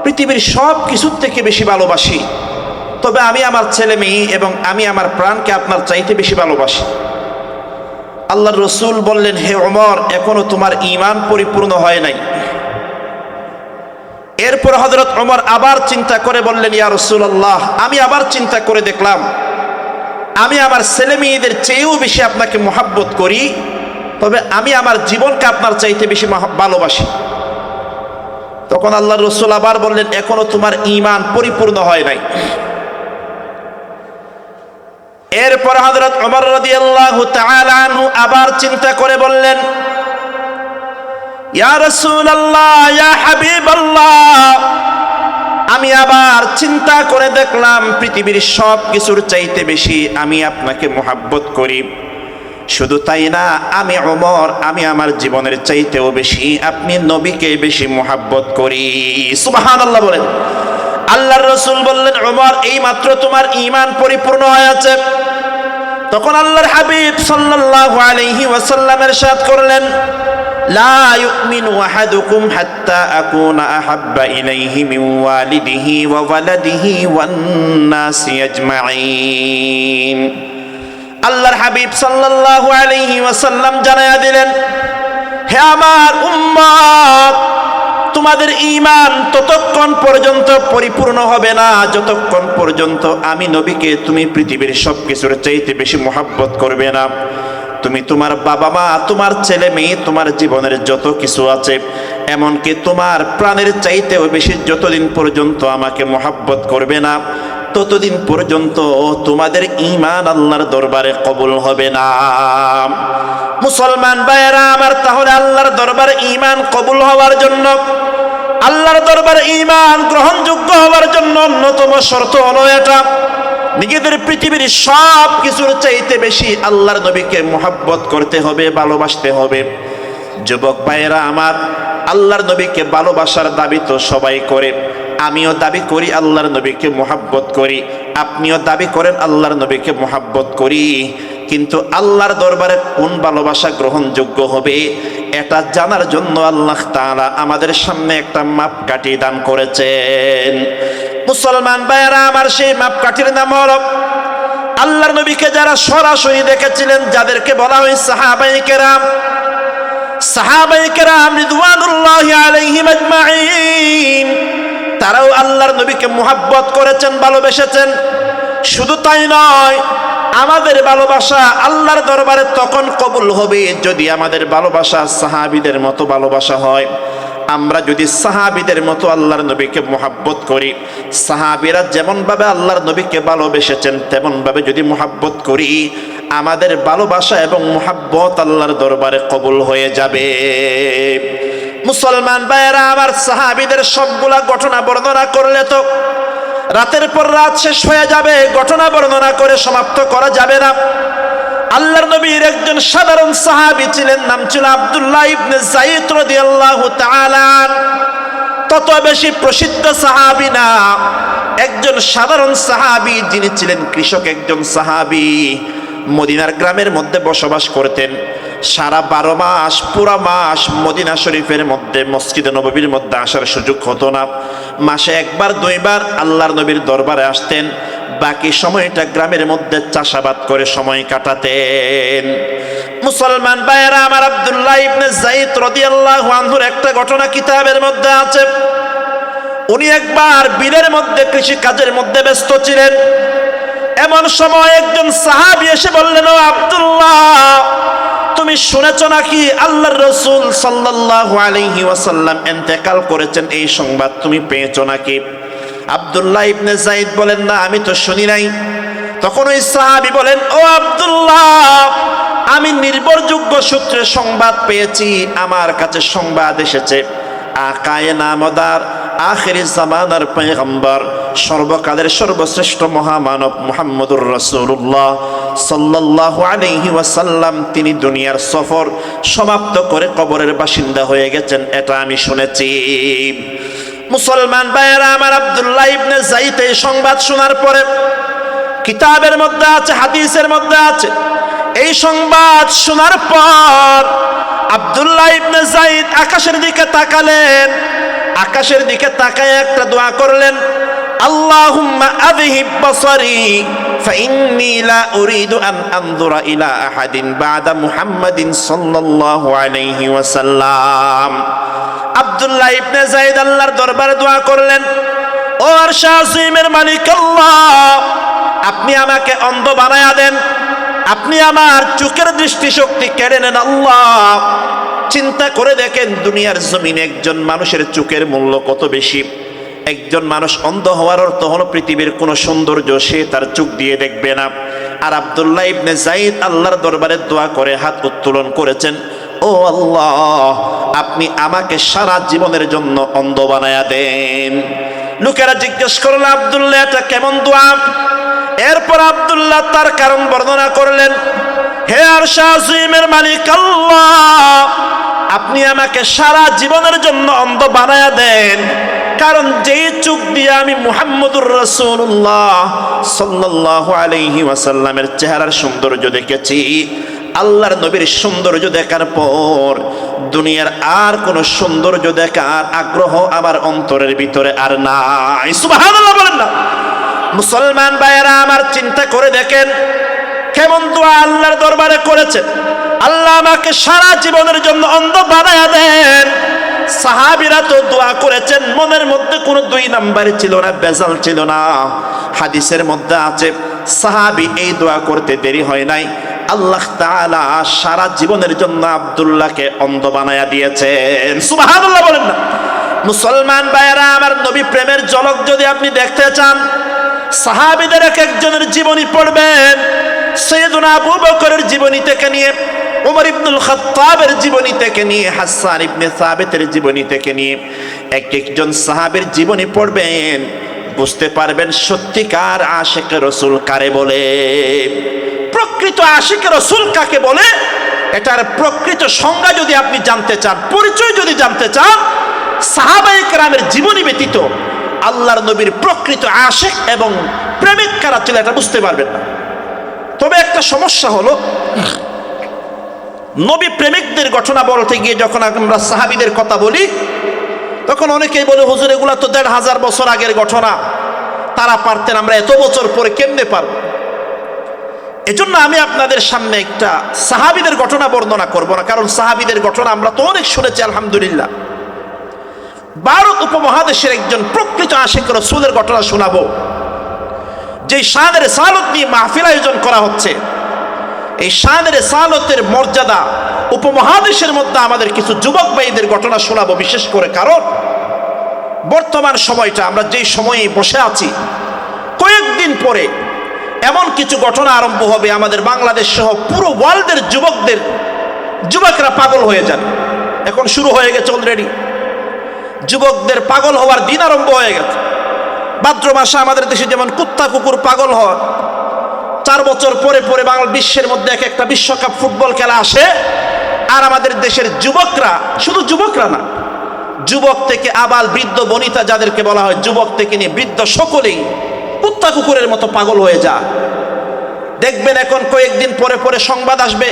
পৃথিবীর সব কিছুর থেকে বেশি ভালোবাসি, তবে আমি আমার ছেলে মেয়ে এবং আমি আমার প্রাণকে আপনার চাইতে বেশি ভালোবাসি। আল্লাহর রসূল বললেন, হে ওমর, এখনো তোমার ঈমান পরিপূর্ণ হয় নাই। এরপর হযরত ওমর আবার চিন্তা করে বললেন, ইয়া রাসূলুল্লাহ, আমি আবার চিন্তা করে দেখলাম আমি আমার ছেলে মেয়েদের চেয়েও বেশি আপনাকে মহাব্বত করি, তবে আমি আমার জীবনকে আপনার চাইতে বেশি ভালোবাসি। তখন আল্লাহর রসূল আবার বললেন, এখনো তোমার ঈমান পরিপূর্ণ হয় নাই। এরপর হযরত ওমর রাদিয়াল্লাহু তাআলা আনহু আবার চিন্তা করে বললেন, ইয়া রাসূলুল্লাহ, ইয়া হাবিবাল্লাহ, আমি আবার চিন্তা করে দেখলাম পৃথিবীর সব কিছুর চাইতে বেশি আমি আপনাকে মহাব্বত করি। শুধু তাই না, আমি ওমর, আমি আমার জীবনের চাইতেও বেশি আপনি নবীকে বেশি মহাব্বত করি। সুবহানাল্লাহ বলেন। আল্লাহর রাসূল বললেন, ওমর, এই মাত্র তোমার ঈমান পরিপূর্ণ হয়েছে। তখন আল্লাহর হাবিব সাল্লাল্লাহু আলাইহি ওয়াসাল্লাম ইরশাদ করলেন, লা ইউমিনু আহাদুকুম হাত্তা আকুনা আহাব্বা ইলাইহি মিন ওয়ালিদিহি ওয়া ওয়ালাদিহি ওয়ান নাসি আজমাইন। আল্লাহর হাবিব সাল্লাল্লাহু আলাইহি ওয়াসাল্লাম জানায়া দিলেন, হে আমার উম্মত, তোমাদের ঈমান ততক্ষণ পর্যন্ত পরিপূর্ণ হবে না যতক্ষণ পর্যন্ত আমি নবীকে তুমি পৃথিবীর সব কিছুর চাইতে বেশি মহাব্বত করবে না। তুমি তোমার বাবা মা, তোমার ছেলে মেয়ে, তোমার জীবনের যত কিছু আছে, এমনকি তোমার প্রাণের চাইতেও বেশি যতদিন পর্যন্ত আমাকে মহাব্বত করবে না, ততদিন পর্যন্ত তোমাদের ঈমান আল্লাহর দরবারে কবুল হবে না। মুসলমান ভাইয়েরা আমার, তাহলে আল্লাহর দরবারে ঈমান কবুল হওয়ার জন্য, আল্লাহর দরবারে ঈমান গ্রহণযোগ্য হওয়ার জন্য অন্যতম শর্ত হলো এটা, নিজেদের পৃথিবীর সব কিছুর চাইতে বেশি আল্লাহর নবীকে মহাব্বত করতে হবে, ভালোবাসতে হবে। যুবক ভাইয়েরা আমার, আল্লাহর নবীকে ভালোবাসার দাবি তো সবাই করে। আমিও দাবি করি আল্লাহর নবীকে মহাব্বত করি, আপনিও দাবি করেন আল্লাহর নবীকে মহাব্বত করি। কিন্তু আল্লাহর দরবারে কোন ভালোবাসা গ্রহণযোগ্য হবে, এটা জানার জন্য আল্লাহ তাআলা আমাদের সামনে একটা মাপকাঠি দান করেছেন। মুসলমান ভাইয়েরা আমার, সেই মাপকাঠির নাম হলো আল্লাহর নবীকে যারা সরাসরি দেখেছিলেন, যাদেরকে বলা হয় সাহাবায়ে কেরাম। সাহাবায়ে কেরাম রিদওয়ানুল্লাহি আলাইহিম আজমাইন, তারাও আল্লাহর নবীকে মুহাব্বত করেছেন, ভালোবেসেছেন। শুধু তাই নয়, আমাদের ভালোবাসা আল্লাহর দরবারে তখন কবুল হবে যদি আমাদের ভালোবাসা সাহাবীদের মতো ভালোবাসা হয়। আমরা যদি সাহাবীদের মতো আল্লাহর নবীকে মুহাব্বত করি, সাহাবীরা যেমনভাবে আল্লাহর নবীকে ভালোবেসেছেন তেমনভাবে যদি মুহাব্বত করি, আমাদের ভালোবাসা এবং মুহাব্বত আল্লাহর দরবারে কবুল হয়ে যাবে। মুসলমান ভাইয়েরা আমার, সাহাবীদের সবগুলা ঘটনা বর্ণনা করলে তো রাতের পর রাত শেষ হয়ে যাবে, ঘটনা বর্ণনা করে সমাপ্ত করা যাবে না। আল্লাহর নবীর একজন সাধারণ সাহাবী ছিলেন, নাম ছিল আব্দুল্লাহ ইবনে যায়েদ রাদিয়াল্লাহু তাআলা। তত বেশি প্রসিদ্ধ সাহাবী না, একজন সাধারণ সাহাবী, যিনি ছিলেন কৃষক একজন সাহাবী, মদিনার গ্রামের মধ্যে বসবাস করতেন। সারা 12 মাস পুরা মাস মদিনা শরীফের মধ্যে মসজিদে নববীর মধ্যে আসার সুযোগ হতো না। মাসে একবার দুইবার আল্লাহর নবীর দরবারে আসতেন, বাকি সময়টা গ্রামের মধ্যে চাষাবাদ করে সময় কাটাতেন। মুসলমান ভাইয়েরা আমার, আব্দুল্লাহ ইবনে যায়েদ রাদিয়াল্লাহু আনহুর একটা ঘটনা কিতাবের মধ্যে আছে। উনি একবার বিলের মধ্যে কৃষি কাজের মধ্যে ব্যস্ত ছিলেন। এমন সময় একজন সাহাবী এসে বললেন, ও আব্দুল্লাহ, তুমি শুনেছ নাকি আল্লাহর রাসূল সাল্লাল্লাহু আলাইহি ওয়াসাল্লাম ইন্তেকাল করেছেন? এই সংবাদ তুমি পেয়েছো নাকি? আব্দুল্লাহ ইবনে যায়েদ বলেন, না, আমি তো শুনি নাই। তখন ওই সাহাবী বলেন, ও আব্দুল্লাহ, আমি নির্ভরযোগ্য সূত্রে সংবাদ পেয়েছি। আমার কাছে সংবাদ এসেছে আকায়ে নামদার আখিরি জামানার পয়গম্বর, সর্বকালের সর্বশ্রেষ্ঠ মহামানব মুহাম্মদুর রাসূলুল্লাহ সাল্লাল্লাহু আলাইহি ওয়াসাল্লাম তিনি দুনিয়ার সফর সমাপ্ত করে কবরের বাসিন্দা হয়ে গেছেন, এটা আমি শুনেছি। মুসলমান ভাইয়েরা আমার, আব্দুল্লাহ ইবনে যায়েদ এই সংবাদ শোনার পরে, কিতাবের মধ্যে আছে, হাদিসের মধ্যে আছে, এই সংবাদ শোনার পর আব্দুল্লাহ ইবনে যায়েদ আকাশের দিকে তাকালেন। আকাশের দিকে তাকায় একটা দোয়া করলেন, আল্লাহুম্মা আযহিব বাসারি ফাইন্নী লা উরিদু আন আনজুরা ইলা আহাদিন বাদা মুহাম্মাদিন সাল্লাল্লাহু আলাইহি ওয়াসাল্লাম। আব্দুল্লাহ ইবনে যায়েদ আল্লাহর দরবারে দোয়া করলেন, ও আরশ আজিমের মালিক আল্লাহ, আপনি আমাকে অন্ধ বানায়া দেন, আপনি আমার চোখের দৃষ্টিশক্তি কেড়ে নেন আল্লাহ। চিন্তা করে দেখেন, দুনিয়ার জমিনে একজন মানুষের চোখের মূল্য কত বেশি। একজন মানুষ অন্ধ হওয়ার অর্থ হলো পৃথিবীর কোনো সৌন্দর্য সে তার চোখ দিয়ে দেখবে না। আর আব্দুল্লাহ ইবনে যায়েদ আল্লাহর দরবারে দোয়া করে হাত উত্তোলন করেছেন, ও আল্লাহ, আপনি আমাকে সারা জীবনের জন্য অন্ধ বানায়া দেন। লোকেরা জিজ্ঞেস করল, আব্দুল্লাহ, এটা কেমন দোয়া? এরপর আব্দুল্লাহ তার কারণ বর্ণনা করলেন, হে আরশ আজিমের মালিক আল্লাহ, আপনি আমাকে সারা জীবনের জন্য অন্ধ বানায়া দেন, কারণ যেই চোখ দিয়ে আমি মুহাম্মদুর রাসূলুল্লাহ সাল্লাল্লাহু আলাইহি ওয়াসাল্লামের চেহারার সৌন্দর্য দেখেছি, আল্লাহর নবীর সৌন্দর্য দেখার পর দুনিয়ার আর কোন সৌন্দর্য দেখার আগ্রহ আমার অন্তরের ভিতরে আর নাই। সুবহানাল্লাহ বলেন না? মুসলমান ভাইয়েরা আমার, চিন্তা করে দেখেন কেমন দোয়া আল্লাহর দরবারে করেছেন, আল্লাহ আমাকে সারা জীবনের জন্য অন্ধ বানায়া দেন। সাহাবীরা তো দোয়া করেছেন, মনের মধ্যে কোনো দুই নাম্বারই ছিল না, বেজাল ছিল না। হাদিসের মধ্যে আছে, সাহাবী এই দোয়া করতে দেরি হয় নাই, আল্লাহ তাআলা সারা জীবনের জন্য আব্দুল্লাহকে অন্ধ বানায়া দিয়েছেন। সুবহানাল্লাহ বলেন না? মুসলমান ভাইয়েরা আমার, নবী প্রেমের ঝলক যদি আপনি দেখতে চান, সাহাবীদের এক একজনের জীবনী পড়বেন। সাইয়েদুনা আবু বকরের জীবনী থেকে নিয়ে, ওমর ইবনুল খাত্তাবের জীবনী থেকে নিয়ে, হাসান ইবনে সাবিতের জীবনী থেকে নিয়ে এক একজন সাহাবীর জীবনী পড়বেন, বুঝতে পারবেন সত্যিকার আশিক রাসূল কারে বলে। প্রকৃত আশিক রাসূল কাকে বলে, এটার প্রকৃত সংজ্ঞা যদি আপনি জানতে চান, পরিচয় যদি জানতে চান, সাহাবায়ে কেরামের জীবনী ব্যতীত আল্লাহর নবীর প্রকৃত আশিক এবং প্রেমিক কারা ছিল এটা বুঝতে পারবেন না। তবে একটা সমস্যা হলো, নবী প্রেমিকদের ঘটনা বলতে গিয়ে যখন আমরা সাহাবীদের কথা বলি, তখন অনেকেই বলে, হুজুর এগুলা তো ১৫০০ বছর আগের ঘটনা, তারা পারতেন, আমরা এত বছর পরে কেমনে পারব? এজন্য আমি আপনাদের সামনে একটা সাহাবীদের ঘটনা বর্ণনা করব না, কারণ সাহাবীদের ঘটনা আমরা তো অনেক শুনেছি আলহামদুলিল্লাহ। ভারত উপমহাদেশের একজন প্রকৃত আশিক রাসূলের ঘটনা শোনাবো, যে শানের রিসালাত নিয়ে মাহফিল আয়োজন করা হচ্ছে। এই শানের রিসালাতের মর্যাদা উপমহাদেশের মধ্যে আমাদের কিছু যুবক ভাইদের ঘটনা শোনাবো বিশেষ করে, কারণ বর্তমান সময়টা আমরা যেই সময়ে বসে আছি, কয়েকদিন পরে এমন কিছু ঘটনা আরম্ভ হবে আমাদের বাংলাদেশ সহ পুরো ওয়ার্ল্ডের যুবকরা পাগল হয়ে যান। এখন শুরু হয়ে গেছে অলরেডি, যুবকদের পাগল হওয়ার দিন আরম্ভ হয়ে গেছে। ভাদ্র মাসে আমাদের দেশে যেমন কুত্তা কুকুর পাগল হয়, 4 বছর পরে পরে বিশ্বের মধ্যে এক একটা বিশ্বকাপ ফুটবল খেলা আসে, আর আমাদের দেশের যুবকরা, শুধু যুবকরা না, যুবক থেকে আবাল বৃদ্ধ বনিতা যাদেরকে বলা হয়, যুবক থেকে নিয়ে বৃদ্ধ সকলেই কুত্তা কুকুরের মতো পাগল হয়ে যায়। দেখবেন এখন কয়েকদিন পরে পরে সংবাদ আসবে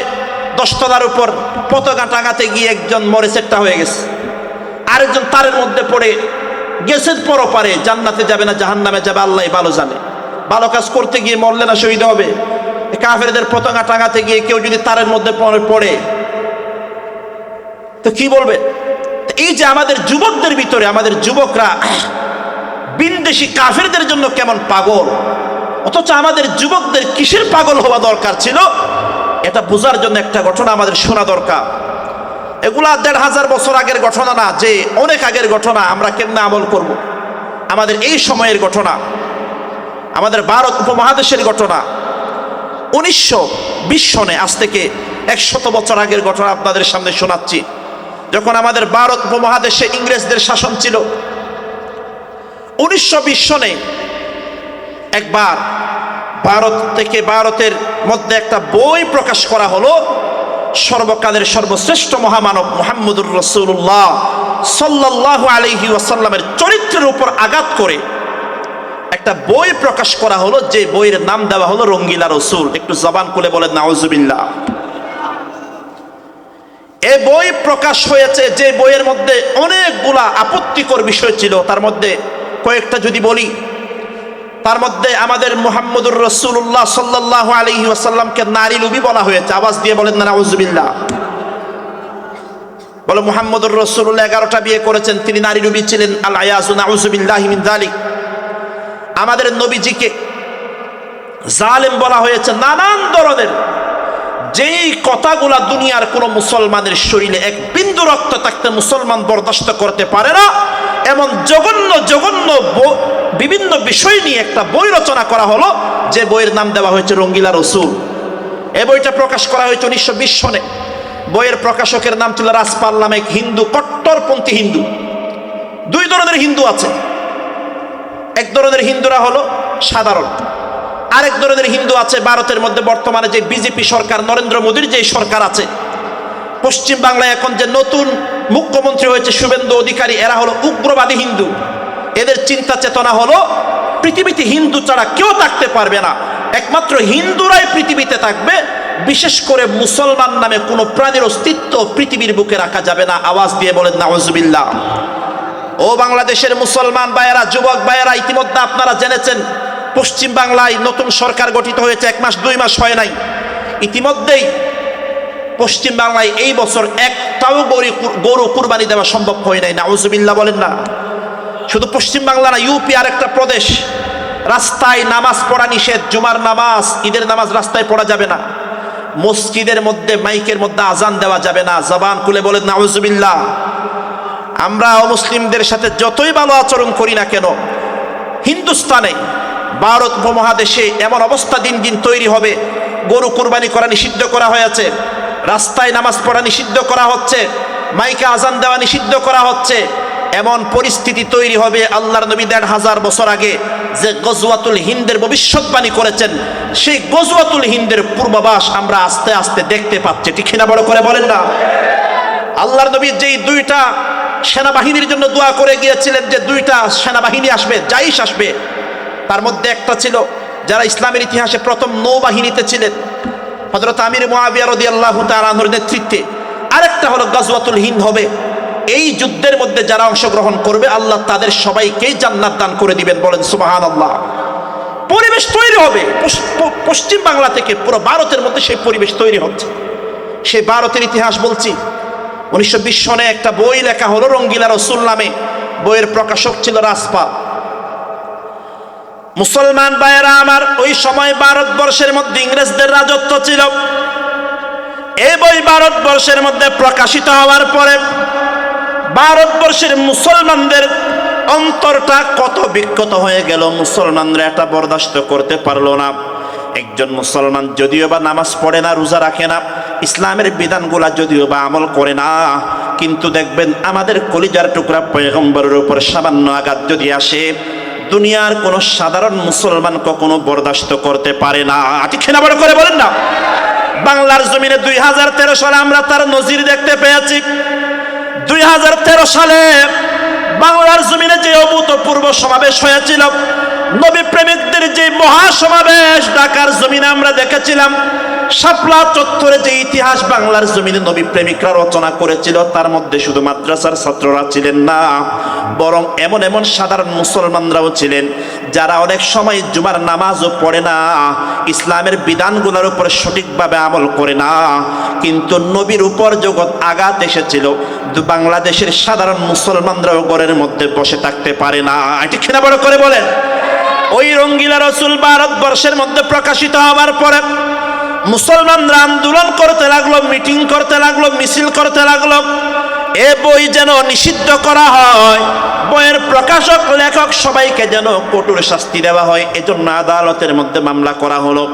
10 তলার উপর পতাকা টাঙাতে গিয়ে একজন মরেছেরটা হয়ে গেছে, আরেকজন তারের মধ্যে পড়ে গেছে পরপারে, জান্নাতে যাবে না জাহান্নামে যাবে আল্লাহ ভালো জানে। ভালো কাজ করতে গিয়ে মরলে না শহীদ হবে? কাফেরদের পতাকা টাঙাতে গিয়ে কেউ যদি তারের মধ্যে পড়ে তো কি বলবে? এই যে আমাদের যুবকদের ভিতরে, আমাদের যুবকরা বিনদেশি কাফেরদের জন্য কেমন পাগল, অথচ আমাদের যুবকদের কিসের পাগল হওয়া দরকার ছিল, এটা বোঝার জন্য একটা ঘটনা আমাদের শোনা দরকার। এগুলা 1500 বছর আগের ঘটনা না, যে অনেক আগের ঘটনা। আমরা কেমনে আমল করব? আমাদের এই সময়ের ঘটনা, আমাদের ভারত উপমহাদেশের ঘটনা। 1920 সনে, আজ থেকে 100 বছর আগের ঘটনা আপনাদের সামনে শোনাচ্ছি। যখন আমাদের ভারত উপমহাদেশে ইংরেজদের শাসন ছিল, 1920 সনে একবার ভারতের মধ্যে একটা বই প্রকাশ করা হলো, সর্বকালের সর্বশ্রেষ্ঠ মহামানব মুহাম্মদুর রাসূলুল্লাহ সাল্লাল্লাহু আলাইহি ওয়াসাল্লামের চরিত্রের উপর আঘাত করে একটা বই প্রকাশ করা হলো, যে বইয়ের নাম দেওয়া হলো রঙ্গিলা রসুল। একটু জবান খুলে বলেন নাউজুবিল্লাহ। এই বই প্রকাশ হয়েছে, যে বইয়ের মধ্যে অনেকগুলা আপত্তিকর বিষয় ছিল। তার মধ্যে কয়েকটা যদি বলি, তার মধ্যে আমাদের মুহাম্মদুর রাসূলুল্লাহ সাল্লাল্লাহু আলাইহি ওয়াসাল্লামকে নারী লোভী বলা হয়েছে। আওয়াজ দিয়ে বলেন না নাউজুবিল্লাহ। বলে মুহাম্মদুর রাসূলুল্লাহ 11টা বিয়ে করেছেন, তিনি নারী লোভী ছিলেন। আল আয়াযু নাউজুবিল্লাহি মিন যালিক। আমাদের নবীজিকে জালেম বলা হয়েছে, নানান ধরনের। যেই কথাগুলা দুনিয়ার কোন মুসলমানের শরীরে এক বিন্দু রক্ত থাকতে মুসলমান বরদাস্ত করতে পারে না, এমন জঘন্য জঘন্য বিভিন্ন বিষয় নিয়ে একটা বই রচনা করা হলো, যে বইয়ের নাম দেওয়া হয়েছে রঙ্গিলা রসুল। এই বইটা প্রকাশ করা হয়েছে 1920 সনে। বইয়ের প্রকাশকের নাম ছিল রাজপাল নামে এক হিন্দু, কট্টরপন্থী হিন্দু। দুই ধরনের হিন্দু আছে। এক ধরনের হিন্দুরা হলো সাধারণ, আরেক ধরনের হিন্দু আছে ভারতের মধ্যে বর্তমানে যে বিজেপি সরকার, নরেন্দ্র মোদীর যে সরকার আছে, পশ্চিম বাংলায় এখন যে নতুন মুখ্যমন্ত্রী হয়েছে শুভেন্দু অধিকারী, এরা হলো উগ্রবাদী হিন্দু। এদের চিন্তা চেতনা হলো পৃথিবীতে হিন্দু ছাড়া কেউ থাকতে পারবে না, একমাত্র হিন্দুরাই পৃথিবীতে থাকবে। বিশেষ করে মুসলমান নামে কোনো প্রাণীর অস্তিত্ব পৃথিবীর বুকে রাখা যাবে না। আওয়াজ দিয়ে বলেন নাউজুবিল্লাহ। ও বাংলাদেশের মুসলমান ভাইয়েরা, যুবক ভাইয়েরা, ইতিমধ্যে আপনারা জেনেছেন পশ্চিম বাংলায় নতুন সরকার গঠিত হয়েছে, 1 মাস 2 মাস হয় নাই। ইতিমধ্যেই পশ্চিম বাংলায় এই বছর একটাও গরু কুরবানি দেওয়া সম্ভব হয় নাই। নাউজুবিল্লাহ বলেন না। শুধু পশ্চিম বাংলা না, ইউপি আর একটা প্রদেশ, রাস্তায় নামাজ পড়া নিষেধ। জুমার নামাজ, ঈদের নামাজ রাস্তায় পড়া যাবে না। মসজিদের মধ্যে মাইকের মধ্যে আজান দেওয়া যাবে না। জবান খুলে বলেন নাউজুবিল্লাহ। আমরা অমুসলিমদের সাথে যতই ভালো আচরণ করি না কেন, হিন্দুস্তানে, ভারত উপমহাদেশে এমন অবস্থা দিন দিন তৈরি হবে, গরু কুরবানি করা নিষিদ্ধ করা হয়েছে, রাস্তায় নামাজ পড়া নিষিদ্ধ করা হচ্ছে, মাইকে আজান দেওয়া নিষিদ্ধ করা হচ্ছে। এমন পরিস্থিতি তৈরি হবে, আল্লাহর নবী 1500 বছর আগে যে গজওয়াতুল হিন্দের ভবিষ্যৎবাণী করেছেন, সেই গজওয়াতুল হিন্দের পূর্বাভাস আমরা আস্তে আস্তে দেখতে পাচ্ছি। ঠিক না? বড় করে বলেন না। আল্লাহর নবী যেই 2টা সেনাবাহিনীর জন্য দোয়া করে গিয়েছিলেন, যে 2টা সেনাবাহিনী আসবে, জাইশ আসবে, তার মধ্যে একটা ছিল যারা ইসলামের ইতিহাসে প্রথম নৌবাহিনীতে ছিলেন, হযরত আমির মুআবিয়া রাদিয়াল্লাহু তাআলা আনহুর নেতৃত্বে। আরেকটা হলো গজওয়াতুল হিন্দ হবে। এই যুদ্ধের মধ্যে যারা অংশগ্রহণ করবে, আল্লাহ তাদের সবাইকেই জান্নাত দান করে দিবেন। বলেন সুবহানাল্লাহ। পরিবেশ তৈরি হবে পশ্চিম বাংলা থেকে পুরো ভারতের মধ্যে, সেই পরিবেশ তৈরি হচ্ছে। সেই ভারতের ইতিহাস বলছি। 1920 সনে একটা বই লেখা হলো রঙ্গিলা রসুল নামে। বইয়ের প্রকাশক ছিল রাজপাল। মুসলমান ভাইয়েরা আমার, ওই সময় ভারতবর্ষের মধ্যে ইংরেজদের রাজত্ব ছিল। এই বই ভারতবর্ষের মধ্যে প্রকাশিত হওয়ার পরে ভারতবর্ষের মুসলমানদের অন্তরটা কত বিক্ষত হয়ে গেল। মুসলমানরা এটা বরদাস্ত করতে পারলো না। একজন মুসলমান যদিও বা নামাজ পড়ে না, রোজা রাখে না, ইসলামের বিধানগুলা যদিও বা আমল করে না, কিন্তু দেখবেন আমাদের কলিজার টুকরা পয়গম্বরের উপর সামান্য আঘাত যদি আসে, দুনিয়ার কোন সাধারণ মুসলমান কখনো বরদাস্ত করতে পারে না। ঠিক না? বড় করে বলেন না। বাংলার জমিনে 2013 সালে আমরা তার নজির দেখতে পেয়েছি। 2013 সালে বাংলার জমিনে যে অভূতপূর্ব সমাবেশ হয়েছিল, নবী প্রেমিকদের যে মহাসমাবেশ ঢাকার জমিনে আমরা দেখেছিলাম, শাপলা চত্বরে যে ইতিহাস বাংলার জমিনে নবী প্রেমিকরা রচনা করেছিল, তার মধ্যে শুধু মাদ্রাসার ছাত্ররা ছিলেন না, বরং এমন এমন সাধারণ মুসলমানরাও ছিলেন যারা অনেক সময় জুমার নামাজও পড়ে না, ইসলামের বিধানগুলোর উপর সঠিকভাবে আমল করে না, কিন্তু নবীর উপর জগৎ আঘাত এসেছিল, বাংলাদেশের সাধারণ মুসলমানরাও ঘরের মধ্যে বসে থাকতে পারে না। এটি খেলা বড় করে বলেন। ওই রঙ্গিলা রসুল ভারতবর্ষের মধ্যে প্রকাশিত হওয়ার পরে মুসলমানরা আন্দোলন করতে লাগলো, মিটিং করতে লাগলো, মিছিল করতে লাগলো, এ বই যেন নিষিদ্ধ করা হয়, বইয়ের প্রকাশক লেখক সবাইকে যেন কঠোর শাস্তি দেওয়া হয়। এজন্য আদালতের মধ্যে মামলা করা হলো।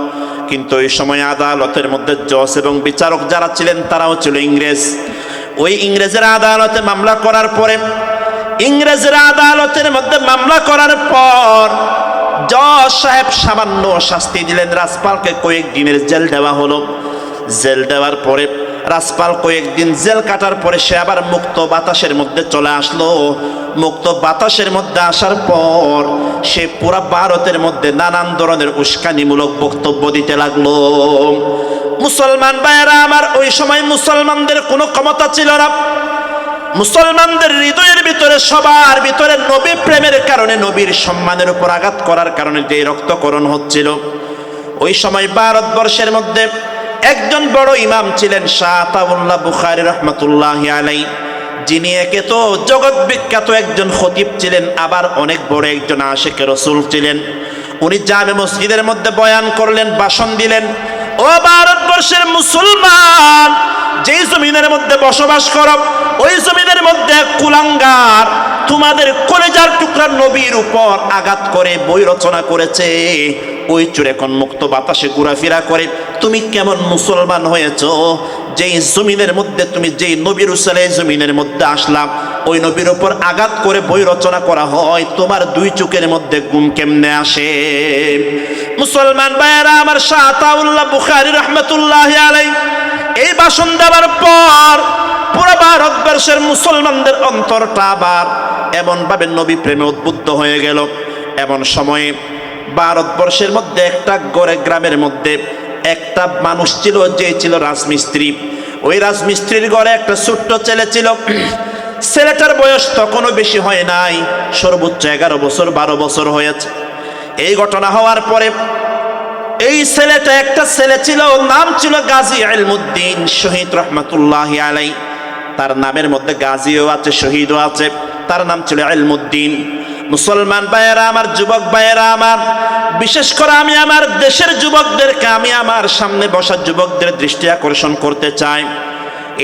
কিন্তু ওই সময় আদালতের মধ্যে জজ এবং বিচারক যারা ছিলেন তারাও ছিল ইংরেজ। ওই ইংরেজের আদালতে মামলা করার পরে, ইংরেজের আদালতের মধ্যে মামলা করার পর জজ সাহেব সামান্য শাস্তি দিলেন। রাজপালকে কয়েকদিনের জেল দেওয়া হলো। জেল দেওয়ার পরে রাজপাল কয়েকদিন জেল কাটার পরে সে আবার মুক্ত বাতাসের মধ্যে চলে আসলো। মুক্ত বাতাসের মধ্যে আসার পর সে পুরা ভারতের মধ্যে নানান ধরনের উস্কানিমূলক বক্তব্য দিতে লাগলো। মুসলমান ভাইয়েরা আমার, ওই সময় মুসলমানদের কোনো ক্ষমতা ছিল না। মুসলমানদের হৃদয়ের ভিতরে, সবার ভিতরে নবী প্রেমের কারণে, নবীর সম্মানের উপর আঘাত করার কারণে যে রক্তকরণ হচ্ছিল, ওই সময় ভারতবর্ষের মধ্যে একজন বড় ইমাম ছিলেন শাহ আতাউল্লাহ বুখারী রাহমাতুল্লাহি আলাইহি, যিনি একে তো জগৎ বিখ্যাত একজন খতিব ছিলেন, আবার অনেক বড় একজন আশিকে রাসূল ছিলেন। উনি জামে মসজিদের মধ্যে বয়ান করলেন, ভাষণ দিলেন। ও ভারতবর্ষের মুসলমান, যেই জমিনের মধ্যে বসবাস করো, ওই জমিনের মধ্যে কুলাঙ্গার তোমাদের কলেজার টুকরা নবীর উপর আঘাত করে বই রচনা করেছে। ওই চোর এখন মুক্ত বাতাসে ঘোরাফেরা করে। তুমি কেমন মুসলমান হয়েছো? যেই জমিনের মধ্যে তুমি যেই নবীর উসালে জমিনের মধ্যে আসলাম, ওই নবীর উপর আঘাত করে বই রচনা করা হয়, তোমার দুই চোখের মধ্যে ঘুম কেমনে আসে? মুসলমান ভাইয়েরা আমার, শাহ আতাউল্লাহ বুখারী রাহমাতুল্লাহি আলাইহি এই ভাষণ দেওয়ার পর পুরো ভারতবর্ষের মুসলমানদের অন্তরটা আবার এমনভাবে নবী প্রেমে উদ্বুদ্ধ হয়ে গেল। এমন সময়ে ভারতবর্ষের মধ্যে একটা গড়ে গ্রামের মধ্যে একটা মানুষ ছিল, যে ছিল রাজমিস্ত্রি। ওই রাজমিস্ত্রির ঘরে একটা ছোট্ট ছেলে ছিল। ছেলেটার বয়স তখনও বেশি হয় নাই, সর্বোচ্চ 11 বছর 12 বছর হয়েছে। এই ঘটনা হওয়ার পরে এই ছেলেটা, একটা ছেলে ছিল, নাম ছিল গাজী ইলমুদ্দিন শহীদ রাহমাতুল্লাহি আলাইহি। তার নামের মধ্যে গাজীও আছে, শহীদও আছে। তার নাম ছিল ইলমুদ্দিন। মুসলমান ভাইয়েরা আমার, যুবক ভাইয়েরা আমার, বিশেষ করে আমি আমার দেশের যুবকদেরকে, আমি আমার সামনে বসা যুবকদের দৃষ্টি আকর্ষণ করতে চাই।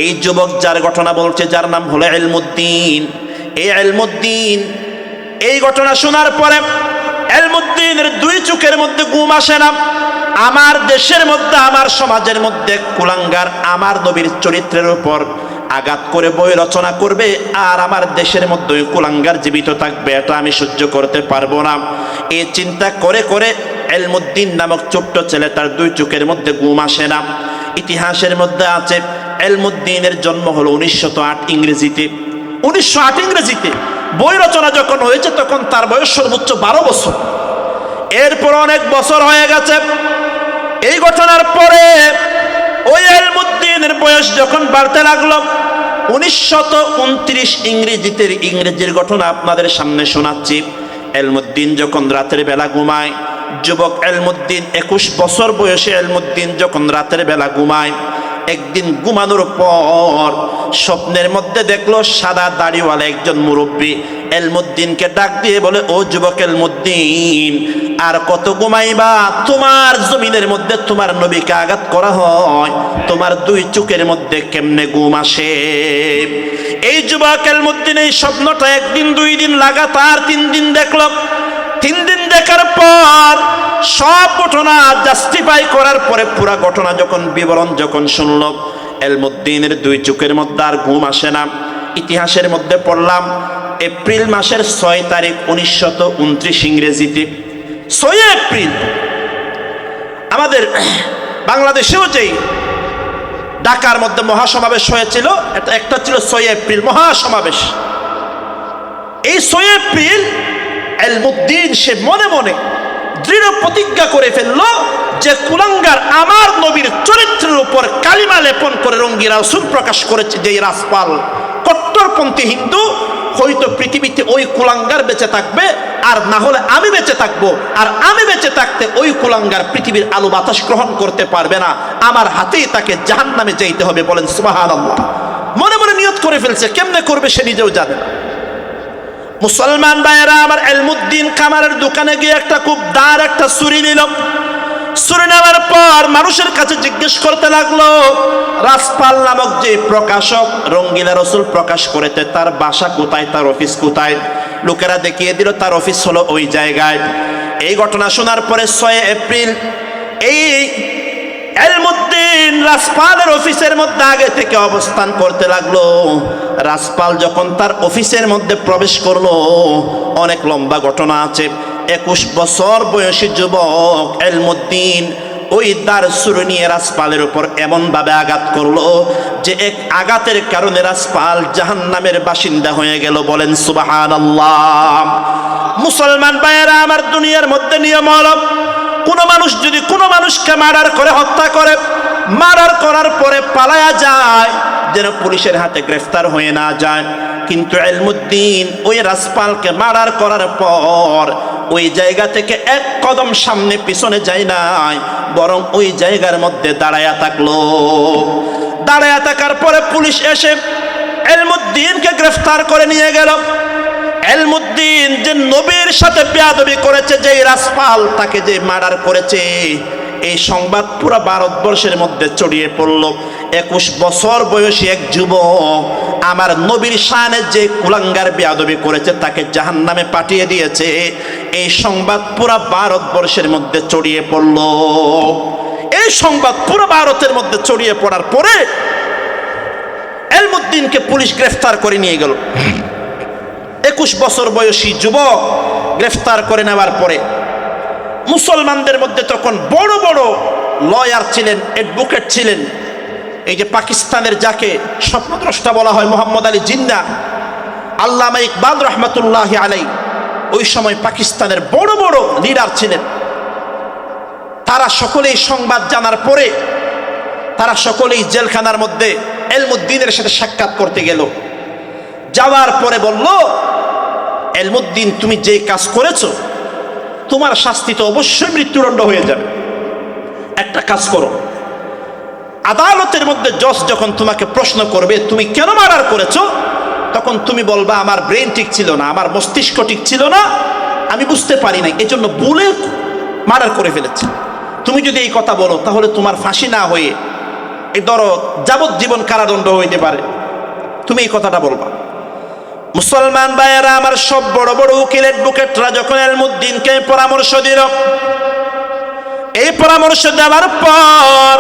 এই যুবক যার ঘটনা বলছে, যার নাম হলো ইলমুদ্দিন। এই ইলমুদ্দিন এই ঘটনা শোনার পরে ইলমুদ্দিনের দুই চোখের মধ্যে ঘুম আসে না। আমার দেশের মধ্যে, আমার সমাজের মধ্যে কুলাঙ্গার আমার নবীর চরিত্রের উপর আঘাত করে বই রচনা করবে, আর আমার দেশের মধ্যে ওই কুলাঙ্গার জীবিত থাকবে, এটা আমি সহ্য করতে পারবো না। এই চিন্তা করে করে ইলমুদ্দিন নামক ছোট্ট ছেলেটার দুই চোখের মধ্যে ঘুম আসে না। ইতিহাসের মধ্যে আছে ইলমুদ্দিনের জন্ম হলো 1908 ইংরেজিতে। 1908 ইংরেজিতে বই রচনা যখন হয়েছে তখন তার বয়স সর্বোচ্চ 12 বছর। এরপর অনেক বছর হয়ে গেছে। এই ঘটনার পরে ওই ইলমুদ্দিনের বয়স যখন বাড়তে লাগলো, 1929 ইংরেজিতে, ইংরেজির ঘটনা আপনাদের সামনে শোনাচ্ছি। ইলমুদ্দিন যখন রাতের বেলা ঘুমায়, যুবক ইলমুদ্দিন 21 বছর বয়সে ইলমুদ্দিন যখন রাতের বেলা ঘুমায়, একদিন ঘুমানোর পর স্বপ্নের মধ্যে দেখলো সাদা দাড়িওয়ালা একজন মুরব্বী ইলমুদ্দিনকে ডাক দিয়ে বলে, ও যুবক ইলমুদ্দিন, আর কত ঘুমাইবা? তোমার জমিনের মধ্যে তোমার নবীকে আঘাত করা হয়, তোমার দুই চোখের মধ্যে কেমনে ঘুম আসে? এই যুবক ইলমুদ্দিন এই স্বপ্নটা একদিন, 2 দিন, লাগাতার 3 দিন দেখলো। 3 দিন দেখার পর সব ঘটনা জাস্টিফাই করার পরে, পুরা ঘটনা যখন বিবরণ যখন শুনল, ইলমুদ্দিনের দুই চোখের মধ্যে আর ঘুম আসে না। ইতিহাসের মধ্যে পড়লাম এপ্রিল মাসের 6 তারিখ 1929 ইংরেজিতে, 6 এপ্রিল আমাদের বাংলাদেশেও যেই ঢাকার মধ্যে মহাসমাবেশ হয়েছিল, একটা ছিল 6 এপ্রিল মহাসমাবেশ। এই 6 এপ্রিল ইলমুদ্দিন সে মনে মনে দৃঢ় প্রতিজ্ঞা করে ফেললো যে কুলাঙ্গার আমার নবীর চরিত্রের উপর কালিমা লেপন করে রঙ্গি রাসূল প্রকাশ করেছে যে রাসপাল কট্টরপন্থী হিন্দু, হয়তো পৃথিবীতে ওই কুলাঙ্গার বেঁচে থাকবে, আর না হলে আমি বেঁচে থাকবো। আর আমি বেঁচে থাকতে ওই কুলাঙ্গার পৃথিবীর আলো বাতাস গ্রহণ করতে পারবে না, আমার হাতেই তাকে জাহান্নামে যেতে হবে। বলেন সুবহানাল্লাহ। মনে মনে নিয়ত করে ফেলছে, কেমনে করবে সে নিজেও জানে না। মুসলমান ভাইয়েরা আমার, এলমুদ্দিন কামারের দোকানে গিয়ে একটা খুব দাঁড় একটা ছুরি নিল। ছুরি নেওয়ার পর মানুষের কাছে জিজ্ঞেস করতে লাগলো, রাসপাল নামক যে প্রকাশক রঙ্গিলা রসুল প্রকাশ করেছে তার বাসা কোথায়, তার অফিস কোথায়? লোকেরা দেখিয়ে দিল তার অফিস হলো ওই জায়গায়। এই ঘটনা শোনার পরে 6 এপ্রিল এই এলমুদ্দিন রাসপালের অফিসের মধ্যে আগে থেকে অবস্থান করতে লাগলো। রাসপাল যখন তার অফিসের মধ্যে প্রবেশ করলো, অনেক লম্বা ঘটনা আছে। 21 বছর বয়সী যুবক এলমুদ্দিন ওই দার ছুরি নিয়ে রাসপালের উপর এমন ভাবে আঘাত করলো যে এক আঘাতের কারণে রাসপাল জাহান্নামের বাসিন্দা হয়ে গেল। বলেন সুবহানাল্লাহ। মুসলমান ভাইয়েরা আমার, দুনিয়ার মধ্যে নিয়ম হলো কোন মানুষ যদি কোনো মানুষকে মার্ডার করে, হত্যা করে, মার্ডার করার পরে পালায়া যায় যেন পুলিশের হাতে গ্রেফতার হয়ে না যায়। কিন্তু এলমুদ্দিন ওই রাসপালকে মার্ডার করার পর ওই জায়গা থেকে এক কদম সামনে পিছনে যায় নাই, বরং ওই জায়গার মধ্যে দাঁড়ায়া থাকলো। দাঁড়ায়া থাকার পরে পুলিশ এসে এলমুদ্দিনকে গ্রেফতার করে নিয়ে গেল। এলমুদ্দিন যে নবীর সাথে বেয়াদবি করেছে, যে রাসপাল তাকে যে মার্ডার করেছে, এই সংবাদ পুরো ভারতবর্ষের মধ্যে ছড়িয়ে পড়ল। 21 বছর বয়সী এক যুবক আমার নবীর শানে যে কুলাঙ্গার বেয়াদবি করেছে তাকে জাহান্নামে পাঠিয়ে দিয়েছে, এই সংবাদ পুরো ভারতবর্ষের মধ্যে ছড়িয়ে পড়ল। এই সংবাদ পুরো ভারতের মধ্যে ছড়িয়ে পড়ার পরে এলমুদ্দিনকে পুলিশ গ্রেফতার করে নিয়ে গেল। 21 বছর বয়সী যুবক গ্রেফতার করে নেওয়ার পরে মুসলমানদের মধ্যে তখন বড় বড় লয়ার ছিলেন, অ্যাডভোকেট ছিলেন। এই যে পাকিস্তানের যাকে স্বপ্নদ্রষ্টা বলা হয় মোহাম্মদ আলী জিন্নাহ, আল্লামা ইকবাল রহমতুল্লাহ আলাই, ওই সময় পাকিস্তানের বড় বড় লিডার ছিলেন। তারা সকলেই সংবাদ জানার পরে তারা সকলেই জেলখানার মধ্যে এলমুদ্দিনের সাথে সাক্ষাৎ করতে গেল। যাওয়ার পরে বলল, এলমুদ্দিন তুমি যে কাজ করেছো তোমার শাস্তি তো অবশ্যই মৃত্যুদণ্ড হয়ে যাবে। একটা কাজ করো, আদালতের মধ্যে জজ যখন তোমাকে প্রশ্ন করবে তুমি কেন মার্ডার করেছো, তখন তুমি বলবা আমার ব্রেন ঠিক ছিল না, আমার মস্তিষ্ক ঠিক ছিল না, আমি বুঝতে পারি নাই, এই জন্য ভুলে মার্ডার করে ফেলেছি। তুমি যদি এই কথা বলো তাহলে তোমার ফাঁসি না হয়ে এই ধরো যাবজ্জীবন কারাদণ্ড হইতে পারে, তুমি এই কথাটা বলবা। মুসলমান ভাইয়েরা আমার, সব বড় বড় উকিল অ্যাডভোকেটরা যখন এলমুদ্দিনকে পরামর্শ দিল, এই পরামর্শ দেওয়ার পর